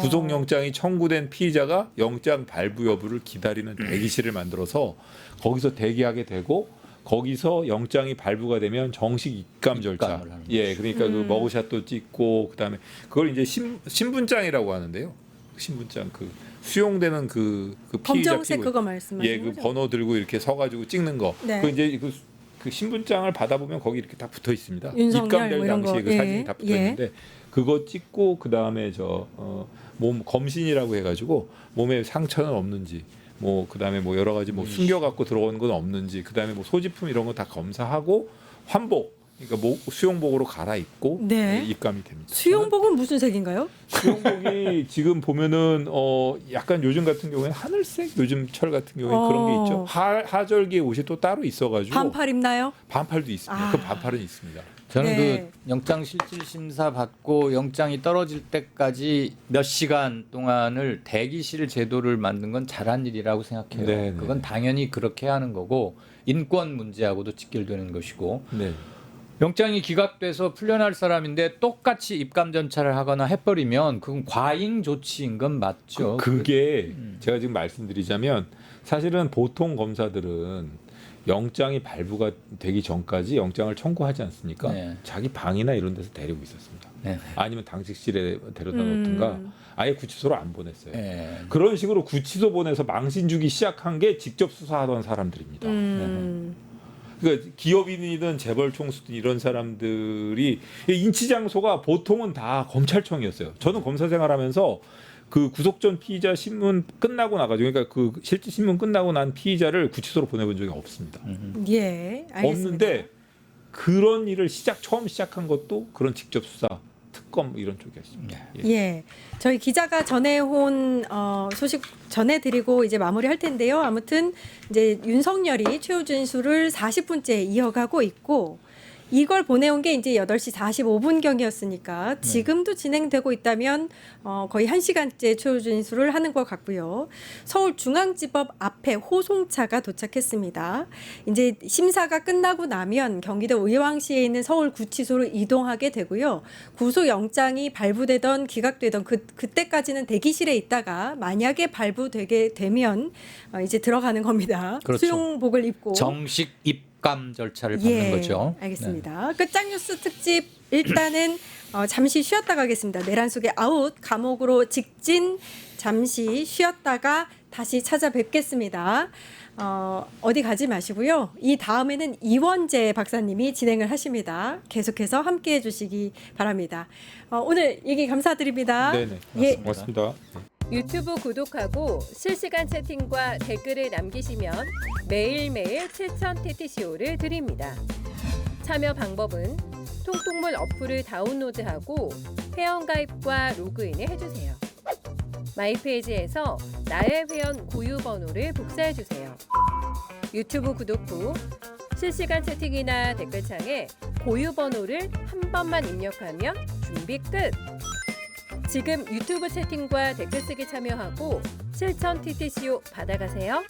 구속영장이 청구된 피의자가 영장 발부 여부를 기다리는 대기실을 만들어서 거기서 대기하게 되고 거기서 영장이 발부가 되면 정식 입감 절차. 입감을 하는 예, 그러니까 그 머그샷도 찍고 그다음에 그걸 이제 신분장이라고 하는데요. 신분증 그 수용되는 그 피의자 검정색 피고 그거 말씀하시는 예, 그 거죠? 번호 들고 이렇게 서가지고 찍는 거. 네. 그 이제 그 신분장을 받아보면 거기 이렇게 다 붙어 있습니다. 윤석열 입감될 뭐 이런 당시에 거. 그 예. 사진이 다 붙어 예. 있는데 그거 찍고 그 다음에 몸 검신이라고 해가지고 몸에 상처는 없는지. 뭐 그다음에 뭐 여러 가지 뭐 숨겨 갖고 들어오는 건 없는지 그다음에 뭐 소지품 이런 거 다 검사하고 환복 그러니까 수용복으로 갈아입고 네. 입감이 됩니다. 수용복은 무슨 색인가요? 수용복이 지금 보면은 약간 요즘 같은 경우에는 하늘색 요즘 철 같은 경우에 그런 게 있죠. 하절기 옷이 또 따로 있어가지고 반팔 입나요? 반팔도 있습니다. 아. 그 반팔은 있습니다. 저는 네. 그 영장 실질 심사 받고 영장이 떨어질 때까지 몇 시간 동안을 대기실 제도를 만든 건 잘한 일이라고 생각해요. 네, 네. 그건 당연히 그렇게 하는 거고 인권 문제하고도 직결되는 것이고 네. 영장이 기각돼서 풀려날 사람인데 똑같이 입감 전차를 하거나 해버리면 그건 과잉 조치인 건 맞죠. 그게 제가 지금 말씀드리자면 사실은 보통 검사들은 영장이 발부가 되기 전까지 영장을 청구하지 않습니까? 네. 자기 방이나 이런 데서 데리고 있었습니다. 네. 아니면 당직실에 데려다 놓든가 아예 구치소로 안 보냈어요. 네. 그런 식으로 구치소 보내서 망신 주기 시작한 게 직접 수사하던 사람들입니다. 그러니까 기업인이든 재벌 총수든 이런 사람들이 인치 장소가 보통은 다 검찰청이었어요. 저는 검사 생활하면서 그 구속 전 피의자 신문 끝나고 나가지고 그러니까 그 실질 신문 끝나고 난 피의자를 구치소로 보내본 적이 없습니다. 예, 알겠습니다. 없는데 그런 일을 처음 시작한 것도 그런 직접 수사 특검 이런 쪽이었습니다. 예. 예, 저희 기자가 전해온 소식 전해드리고 이제 마무리할 텐데요. 아무튼 이제 윤석열이 최후 진술을 40분째 이어가고 있고 이걸 보내온 게 이제 8시 45분경이었으니까 지금도 진행되고 있다면 거의 1시간째 최후 진술을 하는 것 같고요. 서울중앙지법 앞에 호송차가 도착했습니다. 이제 심사가 끝나고 나면 경기도 의왕시에 있는 서울구치소로 이동하게 되고요. 구속영장이 발부되던 기각되던 그때까지는 대기실에 있다가 만약에 발부되게 되면 이제 들어가는 겁니다. 그렇죠. 수용복을 입고. 정식 입감 절차를 밟는 거죠. 알겠습니다. 끝장뉴스 특집 일단은 잠시 쉬었다 가겠습니다. 내란 속의 아웃 감옥으로 직진 잠시 쉬었다가 다시 찾아뵙겠습니다. 어디 가지 마시고요. 이 다음에는 이원재 박사님이 진행을 하십니다. 계속해서 함께해 주시기 바랍니다. 오늘 얘기 감사드립니다. 네네. 예. 고맙습니다. 유튜브 구독하고 실시간 채팅과 댓글을 남기시면 매일매일 7천 TTCO를 드립니다. 참여 방법은 통통물 어플을 다운로드하고 회원가입과 로그인을 해주세요. 마이페이지에서 나의 회원 고유 번호를 복사해주세요. 유튜브 구독 후 실시간 채팅이나 댓글창에 고유 번호를 한 번만 입력하면 준비 끝! 지금 유튜브 채팅과 댓글 쓰기 참여하고 실천 TTCO 받아가세요.